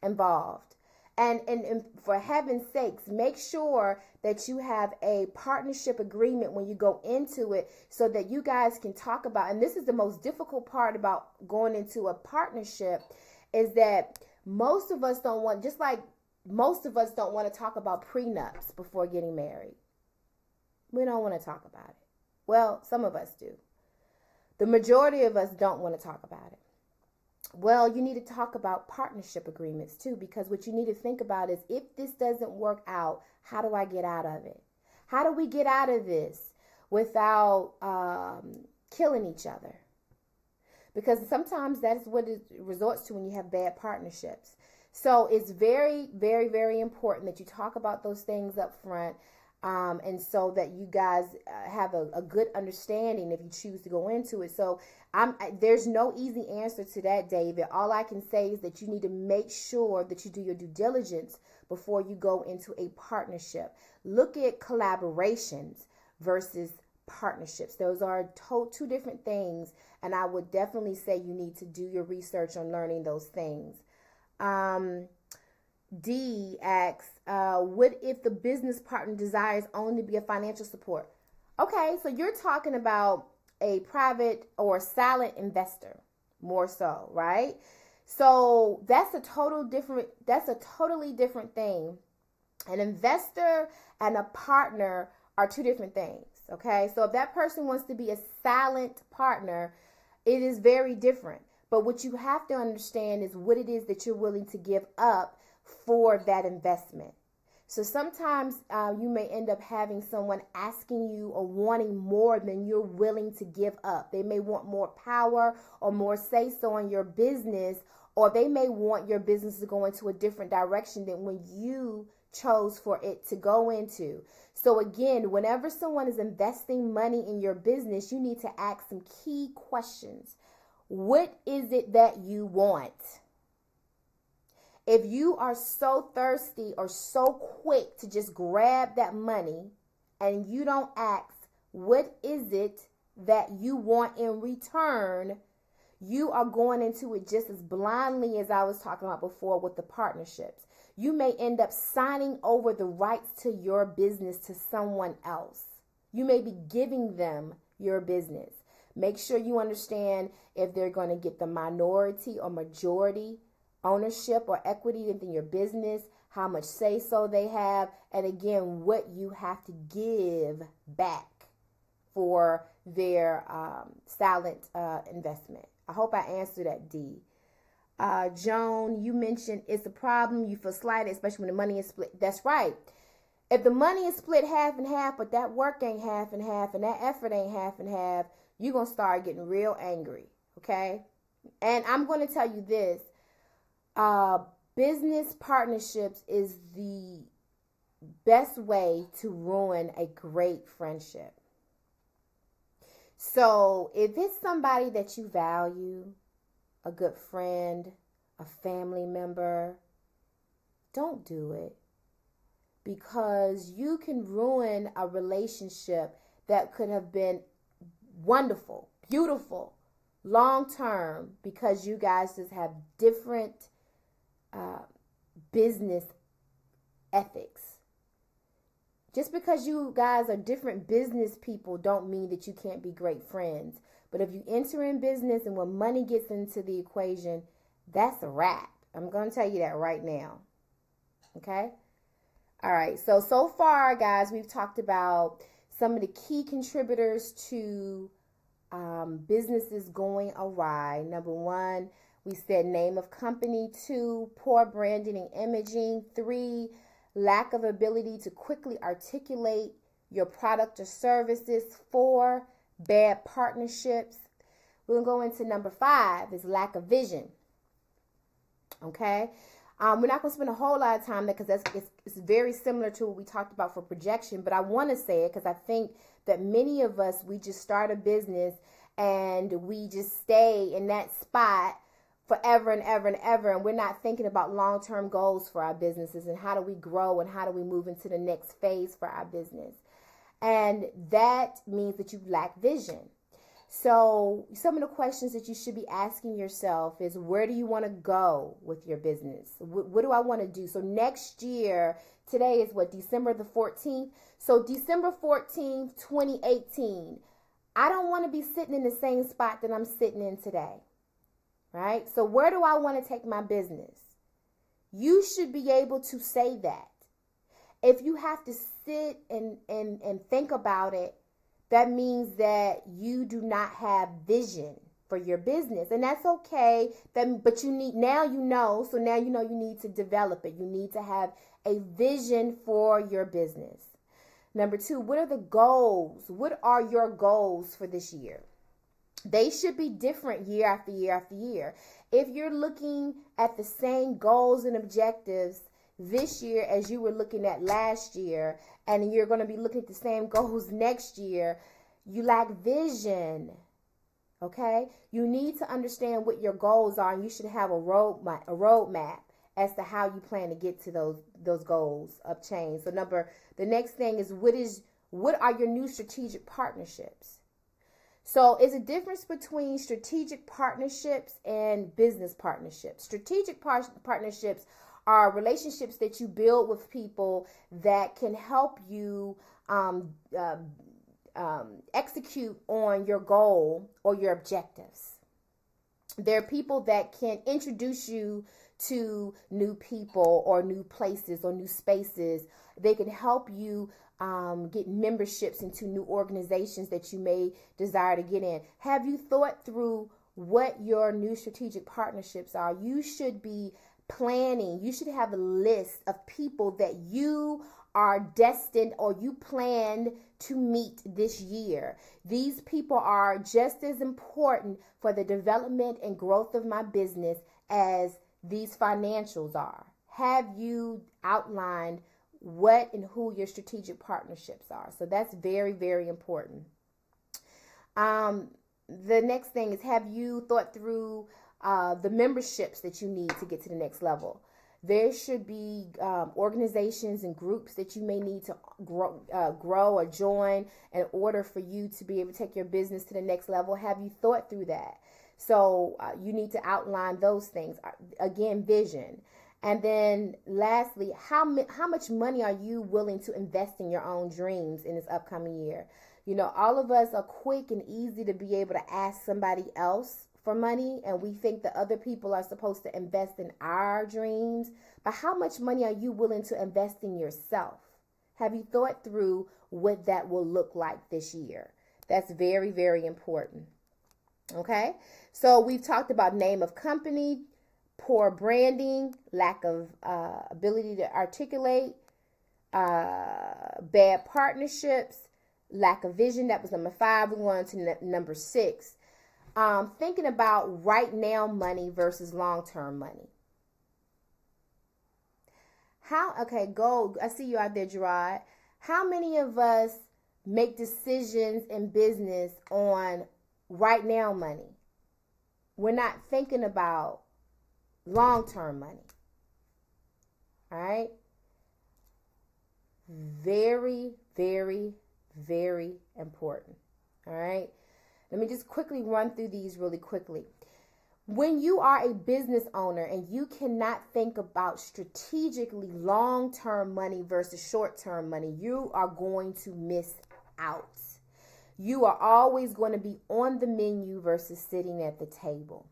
Speaker 1: involved. And for heaven's sakes, make sure that you have a partnership agreement when you go into it, so that you guys can talk about, and this is the most difficult part about going into a partnership, is that most of us don't want, just like most of us don't want to talk about prenups before getting married. We don't want to talk about it. Well, some of us do. The majority of us don't want to talk about it. Well, you need to talk about partnership agreements too, because what you need to think about is, if this doesn't work out, how do I get out of it? How do we get out of this without killing each other? Because sometimes that's what it resorts to when you have bad partnerships. So it's very, very, very important that you talk about those things up front. And so that you guys have a good understanding if you choose to go into it. So there's no easy answer to that, David. All I can say is that you need to make sure that you do your due diligence before you go into a partnership. Look at collaborations versus partnerships. Those are two different things. And I would definitely say you need to do your research on learning those things. D asks, what if the business partner desires only to be a financial support? Okay, so you're talking about a private or silent investor, more so, right? So that's a totally different thing. An investor and a partner are two different things, okay? So if that person wants to be a silent partner, it is very different. But what you have to understand is what it is that you're willing to give up for that investment. So sometimes you may end up having someone asking you or wanting more than you're willing to give up. They may want more power or more say-so in your business, or they may want your business to go into a different direction than when you chose for it to go into. So again, whenever someone is investing money in your business, you need to ask some key questions. What is it that you want? If you are so thirsty or so quick to just grab that money and you don't ask, what is it that you want in return, you are going into it just as blindly as I was talking about before with the partnerships. You may end up signing over the rights to your business to someone else. You may be giving them your business. Make sure you understand if they're going to get the minority or majority ownership or equity within your business, how much say-so they have, and again, what you have to give back for their silent investment. I hope I answered that, D. Joan, you mentioned it's a problem. You feel slighted, especially when the money is split. That's right. If the money is split half and half, but that work ain't half and half, and that effort ain't half and half, you're going to start getting real angry, okay? And I'm going to tell you this. Business partnerships is the best way to ruin a great friendship. So if it's somebody that you value, a good friend, a family member, don't do it, because you can ruin a relationship that could have been wonderful, beautiful, long term, because you guys just have different business ethics. Just because you guys are different business people don't mean that you can't be great friends. But if you enter in business and when money gets into the equation, that's a wrap. I'm going to tell you that right now. Okay? All right. So far, guys, we've talked about some of the key contributors to businesses going awry. Number 1, we said name of company. 2, poor branding and imaging. 3, lack of ability to quickly articulate your product or services. 4, bad partnerships. We're going to go into number 5 is lack of vision. Okay. We're not going to spend a whole lot of time there because it's very similar to what we talked about for projection. But I want to say it because I think that many of us, we just start a business and we just stay in that spot forever and ever and ever. And we're not thinking about long-term goals for our businesses and how do we grow and how do we move into the next phase for our business. And that means that you lack vision. So some of the questions that you should be asking yourself is, where do you want to go with your business? What do I want to do? So next year, today is what, December the 14th? So December 14th, 2018, I don't want to be sitting in the same spot that I'm sitting in today, right? So where do I want to take my business? You should be able to say that. If you have to sit and think about it, that means that you do not have vision for your business. And that's okay. But you need, now you know, so now you know you need to develop it. You need to have a vision for your business. Number 2, what are the goals? What are your goals for this year? They should be different year after year after year. If you're looking at the same goals and objectives this year as you were looking at last year, and you're going to be looking at the same goals next year, you lack vision. Okay? You need to understand what your goals are, and you should have a roadmap as to how you plan to get to those goals of change. So the next thing is, what are your new strategic partnerships? So it's a difference between strategic partnerships and business partnerships. Strategic partnerships are relationships that you build with people that can help you execute on your goal or your objectives. They're people that can introduce you to new people or new places or new spaces. They can help you get memberships into new organizations that you may desire to get in. Have you thought through what your new strategic partnerships are? You should be planning. You should have a list of people that you are destined or you plan to meet this year. These people are just as important for the development and growth of my business as these financials are. Have you outlined what and who your strategic partnerships are? So that's very, very important. The next thing is, have you thought through the memberships that you need to get to the next level? There should be organizations and groups that you may need to grow or join in order for you to be able to take your business to the next level. Have you thought through that? So you need to outline those things. Again, vision. And then lastly, how much money are you willing to invest in your own dreams in this upcoming year? You know, all of us are quick and easy to be able to ask somebody else for money, and we think that other people are supposed to invest in our dreams. But how much money are you willing to invest in yourself? Have you thought through what that will look like this year? That's very, very important. Okay, so we've talked about name of company, poor branding, lack of ability to articulate, bad partnerships, lack of vision. That was number 5. We went on to number 6. Thinking about right now money versus long-term money. Okay, go. I see you out there, Gerard. How many of us make decisions in business on right now money? We're not thinking about long-term money. All right? Very, very, very important. All right? Let me just quickly run through these really quickly. When you are a business owner and you cannot think about strategically long-term money versus short-term money, you are going to miss out. You are always going to be on the menu versus sitting at the table.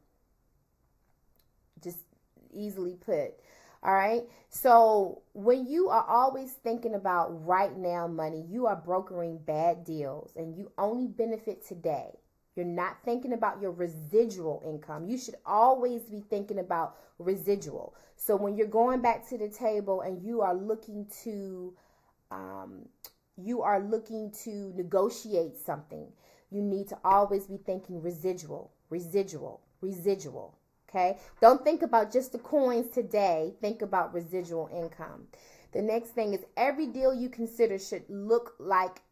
Speaker 1: Just easily put. All right. So when you are always thinking about right now money, you are brokering bad deals and you only benefit today. You're not thinking about your residual income. You should always be thinking about residual. So when you're going back to the table and you are looking to negotiate something, you need to always be thinking residual. Okay? Don't think about just the coins today. Think about residual income. The next thing is every deal you consider should look like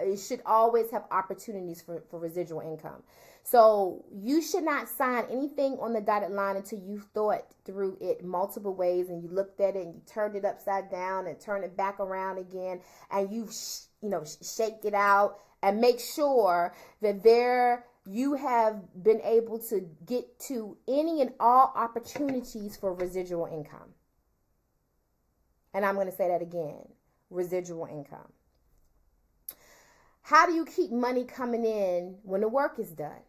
Speaker 1: it should always have opportunities for residual income. So you should not sign anything on the dotted line until you've thought through it multiple ways and you looked at it and you turned it upside down and turned it back around again and you shake it out and make sure that you have been able to get to any and all opportunities for residual income. And I'm going to say that again, residual income. How do you keep money coming in when the work is done?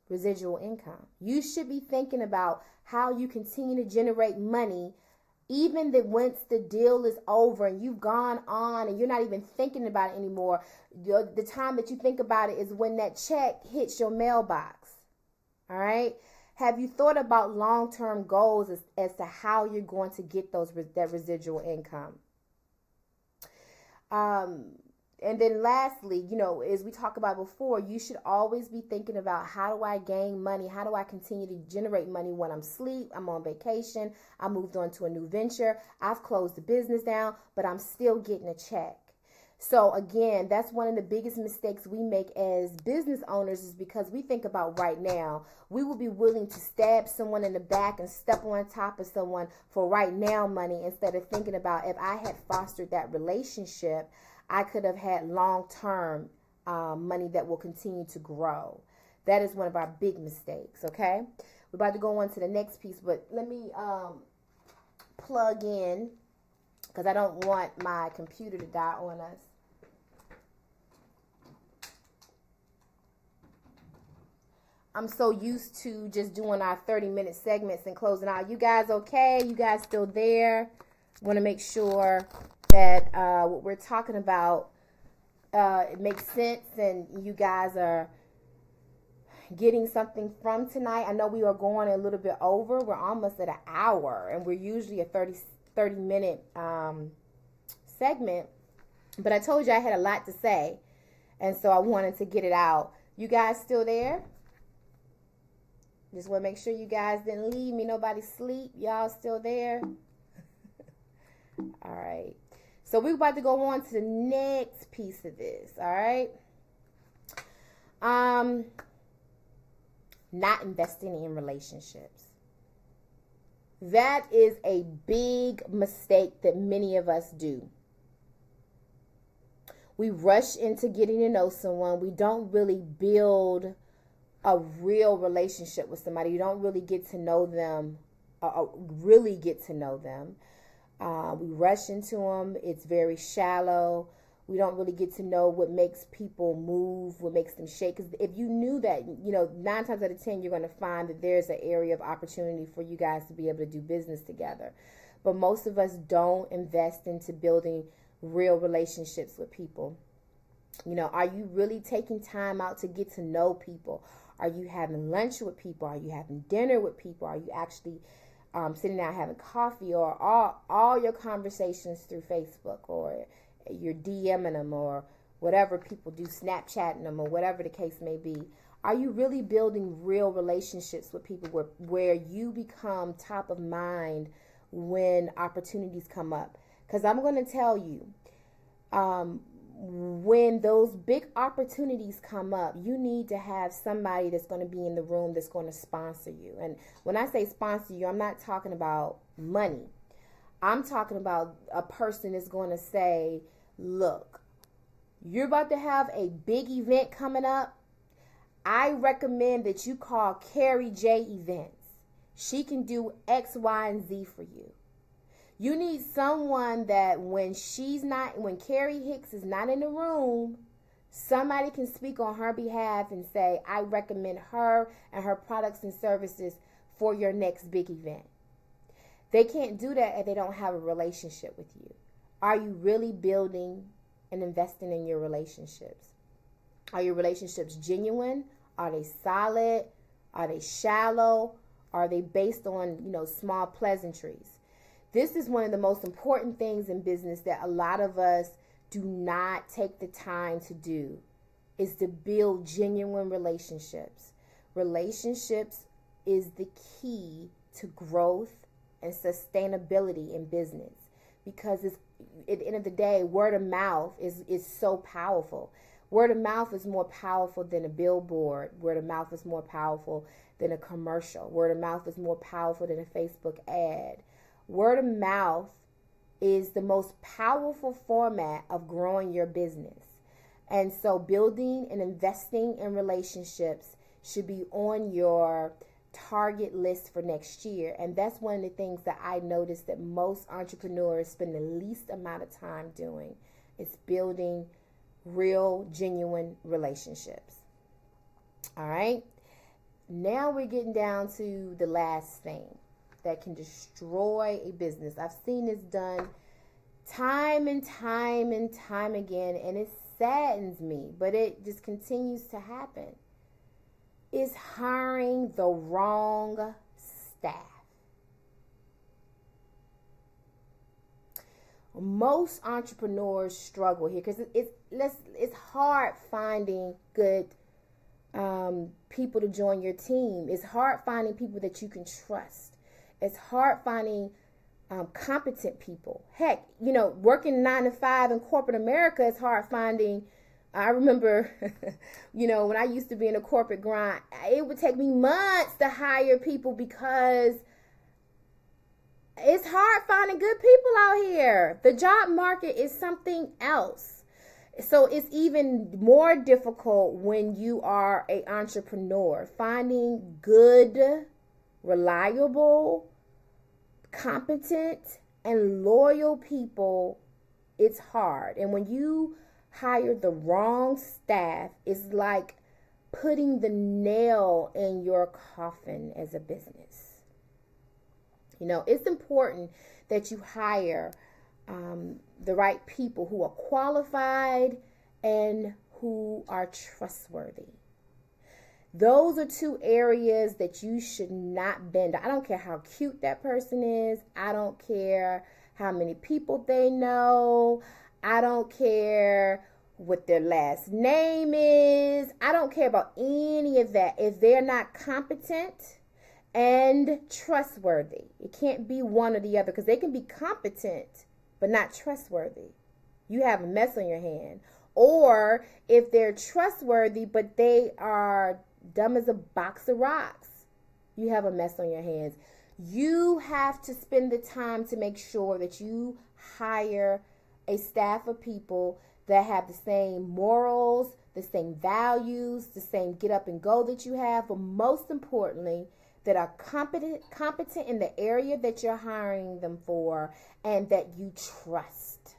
Speaker 1: Residual income. You should be thinking about how you continue to generate money even that once the deal is over and you've gone on and you're not even thinking about it anymore. The time that you think about it is when that check hits your mailbox. All right? Have you thought about long-term goals as to how you're going to get that residual income? And then lastly, as we talked about before, you should always be thinking about how do I gain money? How do I continue to generate money when I'm asleep? I'm on vacation. I moved on to a new venture. I've closed the business down, but I'm still getting a check. So again, that's one of the biggest mistakes we make as business owners is because we think about right now. We will be willing to stab someone in the back and step on top of someone for right now money instead of thinking about if I had fostered that relationship, I could have had long-term money that will continue to grow. That is one of our big mistakes, okay? We're about to go on to the next piece, but let me plug in because I don't want my computer to die on us. I'm so used to just doing our 30-minute segments and closing out. You guys okay? You guys still there? Want to make sure that what we're talking about it makes sense and you guys are getting something from tonight. I know we are going a little bit over. We're almost at an hour and we're usually a 30-minute segment. But I told you I had a lot to say and so I wanted to get it out. You guys still there? Just want to make sure you guys didn't leave me. Nobody sleep. Y'all still there? All right. So we're about to go on to the next piece of this. All right. Not investing in relationships. That is a big mistake that many of us do. We rush into getting to know someone. We don't really build a real relationship with somebody. You don't really get to know them, really get to know them. We rush into them. It's very shallow. We don't really get to know what makes people move, what makes them shake. Because if you knew that, 9 times out of 10, you're going to find that there's an area of opportunity for you guys to be able to do business together. But most of us don't invest into building real relationships with people. Are you really taking time out to get to know people? Are you having lunch with people? Are you having dinner with people? Are you actually sitting down having coffee, or all your conversations through Facebook, or you're DMing them, or whatever people do, Snapchatting them, or whatever the case may be? Are you really building real relationships with people where you become top of mind when opportunities come up. Because I'm going to tell you, when those big opportunities come up, you need to have somebody that's going to be in the room that's going to sponsor you. And when I say sponsor you, I'm not talking about money. I'm talking about a person that's going to say, look, you're about to have a big event coming up. I recommend that you call Carrie J Events. She can do X, Y, and Z for you. You need someone that when Carrie Hicks is not in the room, somebody can speak on her behalf and say, I recommend her and her products and services for your next big event. They can't do that if they don't have a relationship with you. Are you really building and investing in your relationships? Are your relationships genuine? Are they solid? Are they shallow? Are they based on, small pleasantries? This is one of the most important things in business that a lot of us do not take the time to do, is to build genuine relationships. Relationships is the key to growth and sustainability in business, because at the end of the day, word of mouth is so powerful. Word of mouth is more powerful than a billboard. Word of mouth is more powerful than a commercial. Word of mouth is more powerful than a Facebook ad. Word of mouth is the most powerful format of growing your business. And so building and investing in relationships should be on your target list for next year. And that's one of the things that I noticed that most entrepreneurs spend the least amount of time doing, is building real, genuine relationships. All right. Now we're getting down to the last thing that can destroy a business. I've seen this done time and time and time again, and it saddens me, but it just continues to happen. Is hiring the wrong staff. Most entrepreneurs struggle here because it's hard finding good people to join your team. It's hard finding people that you can trust. It's hard finding competent people. Heck, working 9 to 5 in corporate America, it's hard finding. I remember, when I used to be in a corporate grind, it would take me months to hire people because it's hard finding good people out here. The job market is something else. So it's even more difficult when you are an entrepreneur. Finding good, reliable, competent, and loyal people, it's hard. And when you hire the wrong staff, it's like putting the nail in your coffin as a business. It's important that you hire the right people who are qualified and who are trustworthy. Those are 2 areas that you should not bend. I don't care how cute that person is. I don't care how many people they know. I don't care what their last name is. I don't care about any of that. If they're not competent and trustworthy, it can't be one or the other, because they can be competent but not trustworthy. You have a mess on your hand. Or if they're trustworthy but they are dumb as a box of rocks, you have a mess on your hands. You have to spend the time to make sure that you hire a staff of people that have the same morals, the same values, the same get up and go that you have, but most importantly, that are competent in the area that you're hiring them for, and that you trust.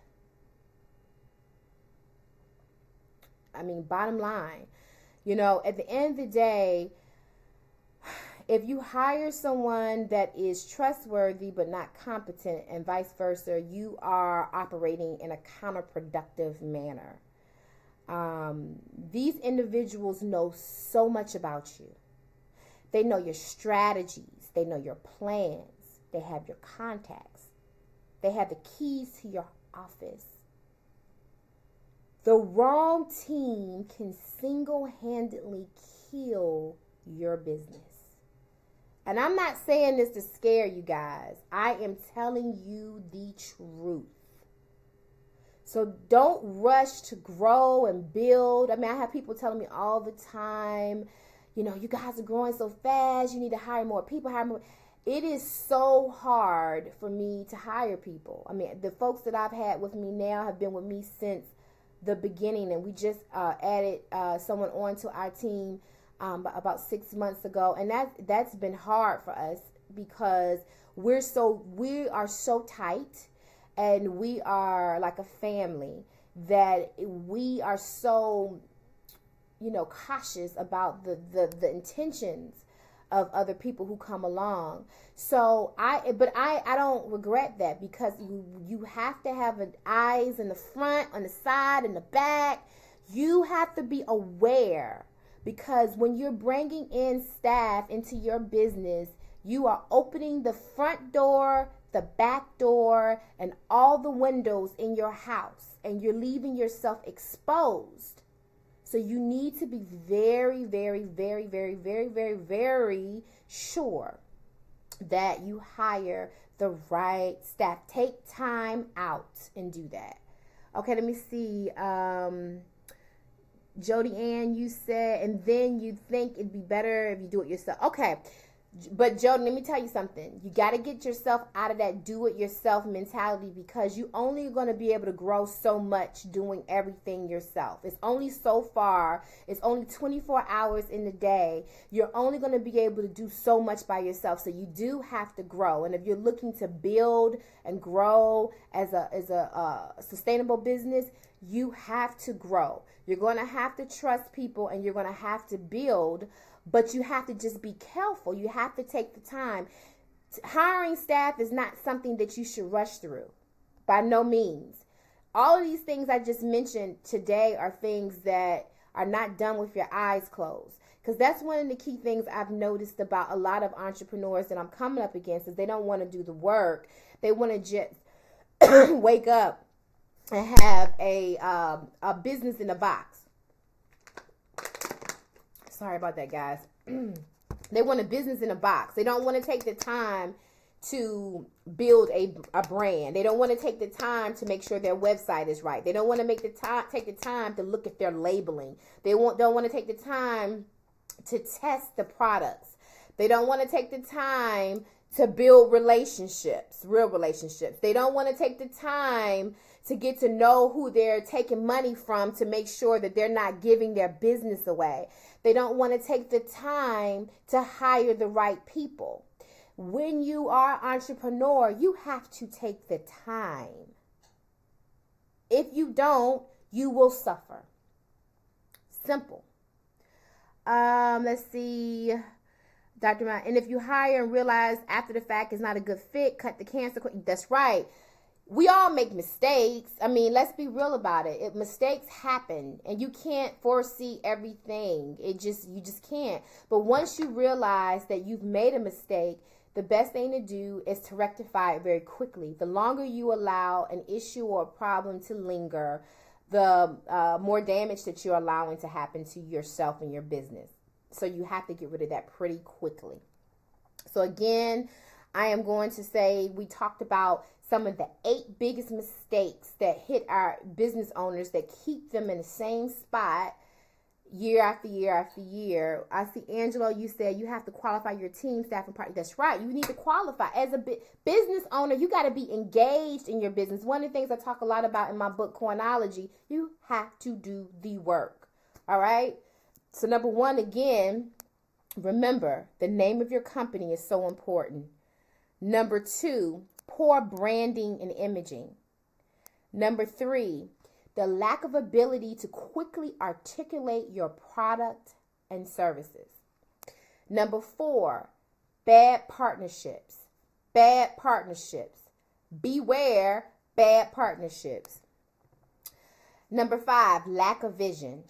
Speaker 1: Bottom line, at the end of the day, if you hire someone that is trustworthy but not competent, and vice versa, you are operating in a counterproductive manner. These individuals know so much about you. They know your strategies. They know your plans. They have your contacts. They have the keys to your office. The wrong team can single-handedly kill your business. And I'm not saying this to scare you guys. I am telling you the truth. So don't rush to grow and build. I mean, I have people telling me all the time, you know, you guys are growing so fast. You need to hire more people, hire more. It is so hard for me to hire people. I mean, the folks that I've had with me now have been with me since the beginning. And we just added someone onto our team about 6 months ago. And that's been hard for us because we are so tight. And we are like a family that we are so, you know, cautious about the intentions of other people who come along. So I don't regret that, because you have to have eyes in the front, on the side, in the back. You have to be aware, because when you're bringing in staff into your business, you are opening the front door, the back door, and all the windows in your house, and you're leaving yourself exposed. So you need to be very, very, very, very, very, very, very sure that you hire the right staff. Take time out and do that. Okay, let me see. Jody Ann, you said, and then you think it'd be better if you do it yourself. Okay. But Jody, let me tell you something. You got to get yourself out of that do-it-yourself mentality, because you only going to be able to grow so much doing everything yourself. It's only so far. It's only 24 hours in the day. You're only going to be able to do so much by yourself. So you do have to grow. And if you're looking to build and grow as a sustainable business, you have to grow. You're going to have to trust people, and you're going to have to build. But you have to just be careful. You have to take the time. Hiring staff is not something that you should rush through. By no means. All of these things I just mentioned today are things that are not done with your eyes closed. Because that's one of the key things I've noticed about a lot of entrepreneurs that I'm coming up against, is they don't want to do the work. They want to just wake up and have a business in a box. Sorry about that, guys. They want a business in a box. They don't want to take the time to build a brand. They don't want to take the time to make sure their website is right. They don't want to take the time to look at their labeling. They don't want to take the time to test the products. They don't want to take the time to build relationships, real relationships. They don't want to take the time to get to know who they're taking money from, to make sure that they're not giving their business away. They don't want to take the time to hire the right people. When you are an entrepreneur, you have to take the time. If you don't, you will suffer. Simple. Let's see. Dr. Matt, and if you hire and realize after the fact it's not a good fit, cut the cancer. That's right. We all make mistakes. I mean, let's be real about it. Mistakes happen, and you can't foresee everything. You just can't. But once you realize that you've made a mistake, the best thing to do is to rectify it very quickly. The longer you allow an issue or a problem to linger, the more damage that you're allowing to happen to yourself and your business. So you have to get rid of that pretty quickly. So again, I am going to say we talked about some of the 8 biggest mistakes that hit our business owners that keep them in the same spot year after year after year. I see, Angelo, you said you have to qualify your team, staff, and partner. That's right. You need to qualify. As a business owner, you got to be engaged in your business. One of the things I talk a lot about in my book, Coinology, you have to do the work. All right? So number 1, again, remember, the name of your company is so important. Number 2, poor branding and imaging. Number 3, the lack of ability to quickly articulate your product and services. Number 4, bad partnerships. Bad partnerships. Beware bad partnerships. Number 5, lack of vision.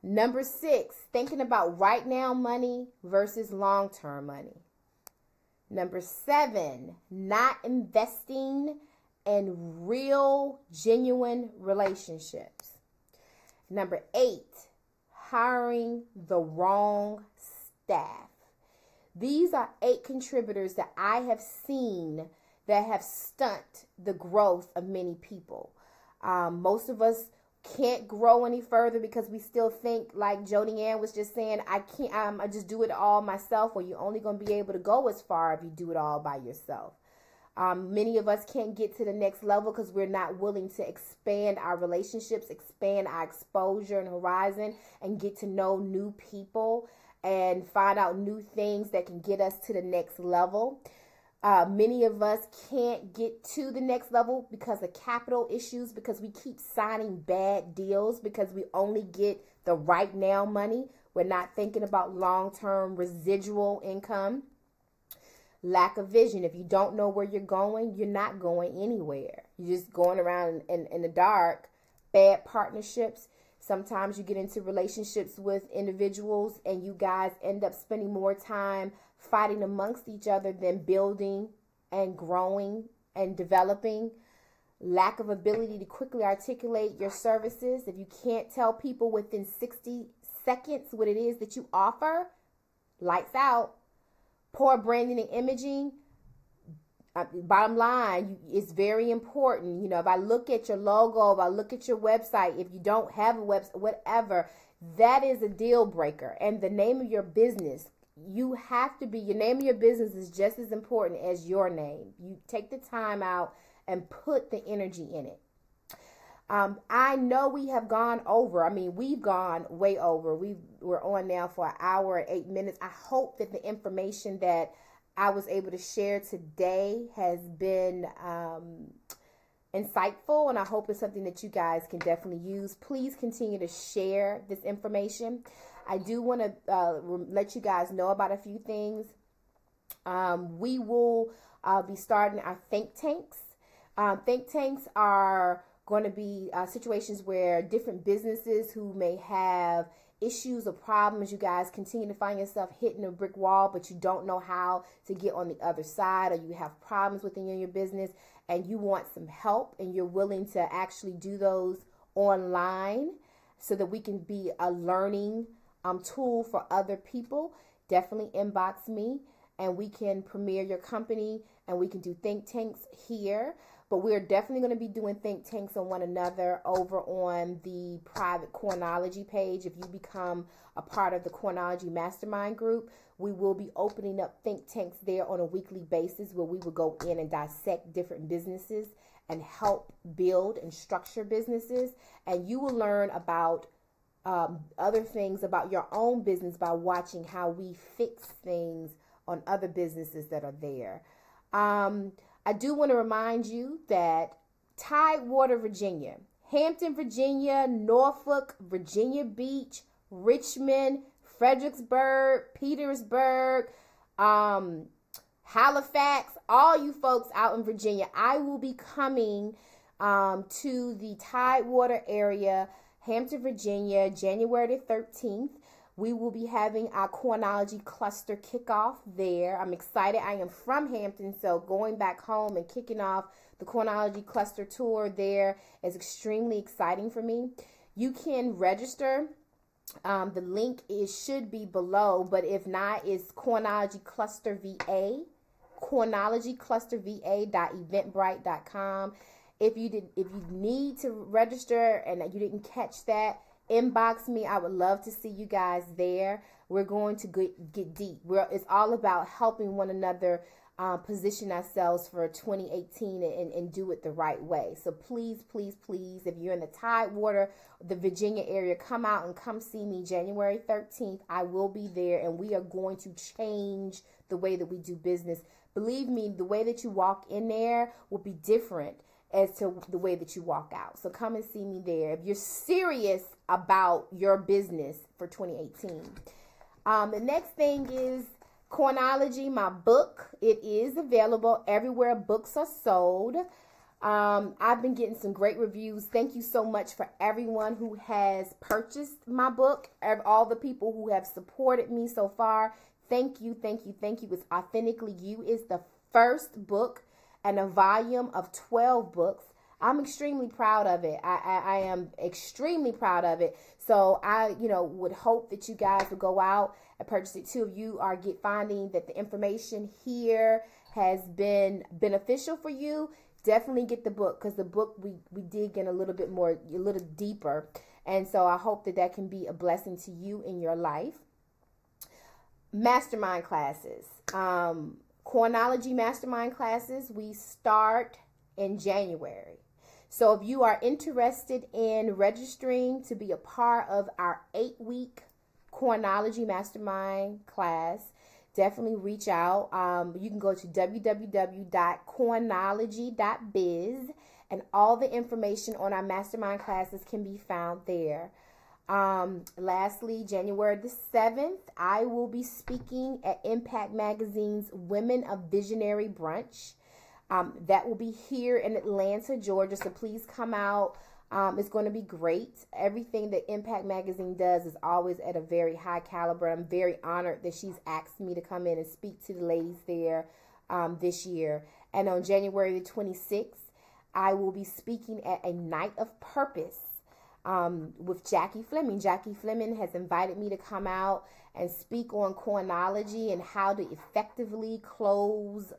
Speaker 1: Number 6, thinking about right now money versus long-term money. Number 7, not investing in real, genuine relationships. Number 8, hiring the wrong staff. These are 8 contributors that I have seen that have stunted the growth of many people. Most of us can't grow any further because we still think, like Jody Ann was just saying, I just do it all myself. Well, you're only going to be able to go as far if you do it all by yourself. Many of us can't get to the next level because we're not willing to expand our relationships, expand our exposure and horizon, and get to know new people and find out new things that can get us to the next level. Many of us can't get to the next level because of capital issues, because we keep signing bad deals, because we only get the right now money. We're not thinking about long-term residual income. Lack of vision. If you don't know where you're going, you're not going anywhere. You're just going around in the dark. Bad partnerships. Sometimes you get into relationships with individuals and you guys end up spending more time fighting amongst each other than building and growing and developing. Lack of ability to quickly articulate your services. If you can't tell people within 60 seconds what it is that you offer, lights out. Poor branding and imaging. Bottom line, it's very important. You know, if I look at your logo, if I look at your website, if you don't have a website, whatever, that is a deal breaker. And the name of your business, your name of your business is just as important as your name. You take the time out and put the energy in it. I know we have gone over. We've gone way over. We're on now for 1 hour and 8 minutes. I hope that the information that I was able to share today has been insightful, and I hope it's something that you guys can definitely use. Please continue to share this information. I do want to let you guys know about a few things. We will be starting our think tanks. Think tanks are going to be situations where different businesses who may have issues or problems, you guys continue to find yourself hitting a brick wall, but you don't know how to get on the other side, or you have problems within your business and you want some help and you're willing to actually do those online so that we can be a learning tool for other people. Definitely inbox me and we can premiere your company and we can do think tanks here. But we're definitely going to be doing think tanks on one another over on the private Coinology page. If you become a part of the Coinology Mastermind group, we will be opening up think tanks there on a weekly basis where we will go in and dissect different businesses and help build and structure businesses. And you will learn about other things about your own business by watching how we fix things on other businesses that are there. I do want to remind you that Tidewater, Virginia, Hampton, Virginia, Norfolk, Virginia Beach, Richmond, Fredericksburg, Petersburg, Halifax, all you folks out in Virginia, I will be coming to the Tidewater area, Hampton, Virginia, January the 13th. We will be having our Coinology cluster kickoff there. I'm excited. I am from Hampton, so going back home and kicking off the Coinology cluster tour there is extremely exciting for me. You can register. The link should be below, but if not, it's Coinology Cluster VA, CoinologyClusterVA.eventbrite.com. If you need to register and you didn't catch that, inbox me. I would love to see you guys there. We're going to get deep. It's all about helping one another position ourselves for 2018 and do it the right way. So please, please, please, if you're in the Tidewater, the Virginia area, come out and come see me January 13th. I will be there, and we are going to change the way that we do business. Believe me, the way that you walk in there will be different as to the way that you walk out. So come and see me there if you're serious about your business for 2018. The next thing is Coinology, my book. It is available everywhere books are sold. I've been getting some great reviews. Thank you so much for everyone who has purchased my book, all the people who have supported me so far. Thank you, thank you, thank you. It's Authentically You is the first book and a volume of 12 books. I'm extremely proud of it. I am extremely proud of it. So I, would hope that you guys would go out and purchase it too. If you are finding that the information here has been beneficial for you, definitely get the book, because the book we dig in a little bit more, a little deeper. And so I hope that can be a blessing to you in your life. Mastermind classes. Coinology mastermind classes, we start in January. So if you are interested in registering to be a part of our 8-week Coinology mastermind class, definitely reach out. You can go to www.coinology.biz, and all the information on our mastermind classes can be found there. Lastly, January the 7th, I will be speaking at Impact Magazine's Women of Visionary Brunch. That will be here in Atlanta, Georgia. So please come out. It's going to be great. Everything that Impact Magazine does is always at a very high caliber. I'm very honored that she's asked me to come in and speak to the ladies there this year. And on January the 26th, I will be speaking at a Night of Purpose with Jackie Fleming. Jackie Fleming has invited me to come out and speak on Coinology and how to effectively close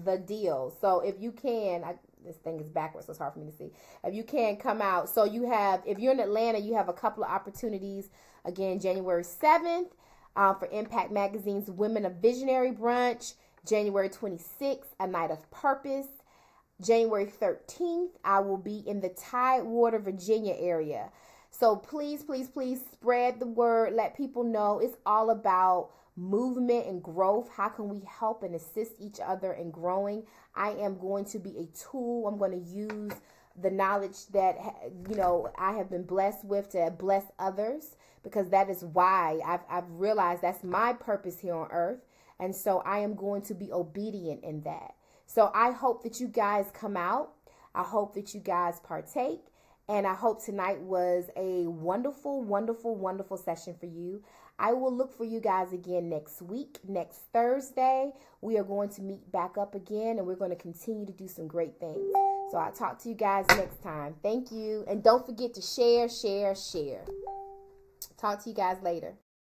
Speaker 1: the deal. So if you can, this thing is backwards, so it's hard for me to see. If you can come out, so if you're in Atlanta, you have a couple of opportunities. Again, January 7th for Impact Magazine's Women of Visionary Brunch. January 26th, a Night of Purpose. January 13th, I will be in the Tidewater, Virginia area. So please, please, please spread the word. Let people know it's all about movement and growth. How can we help and assist each other in growing? I am going to be a tool. I'm going to use the knowledge that, I have been blessed with to bless others, because that is why I've realized that's my purpose here on earth. And so I am going to be obedient in that. So I hope that you guys come out. I hope that you guys partake. And I hope tonight was a wonderful, wonderful, wonderful session for you. I will look for you guys again next week. Next Thursday, we are going to meet back up again, and we're going to continue to do some great things. So I'll talk to you guys next time. Thank you. And don't forget to share, share, share. Talk to you guys later.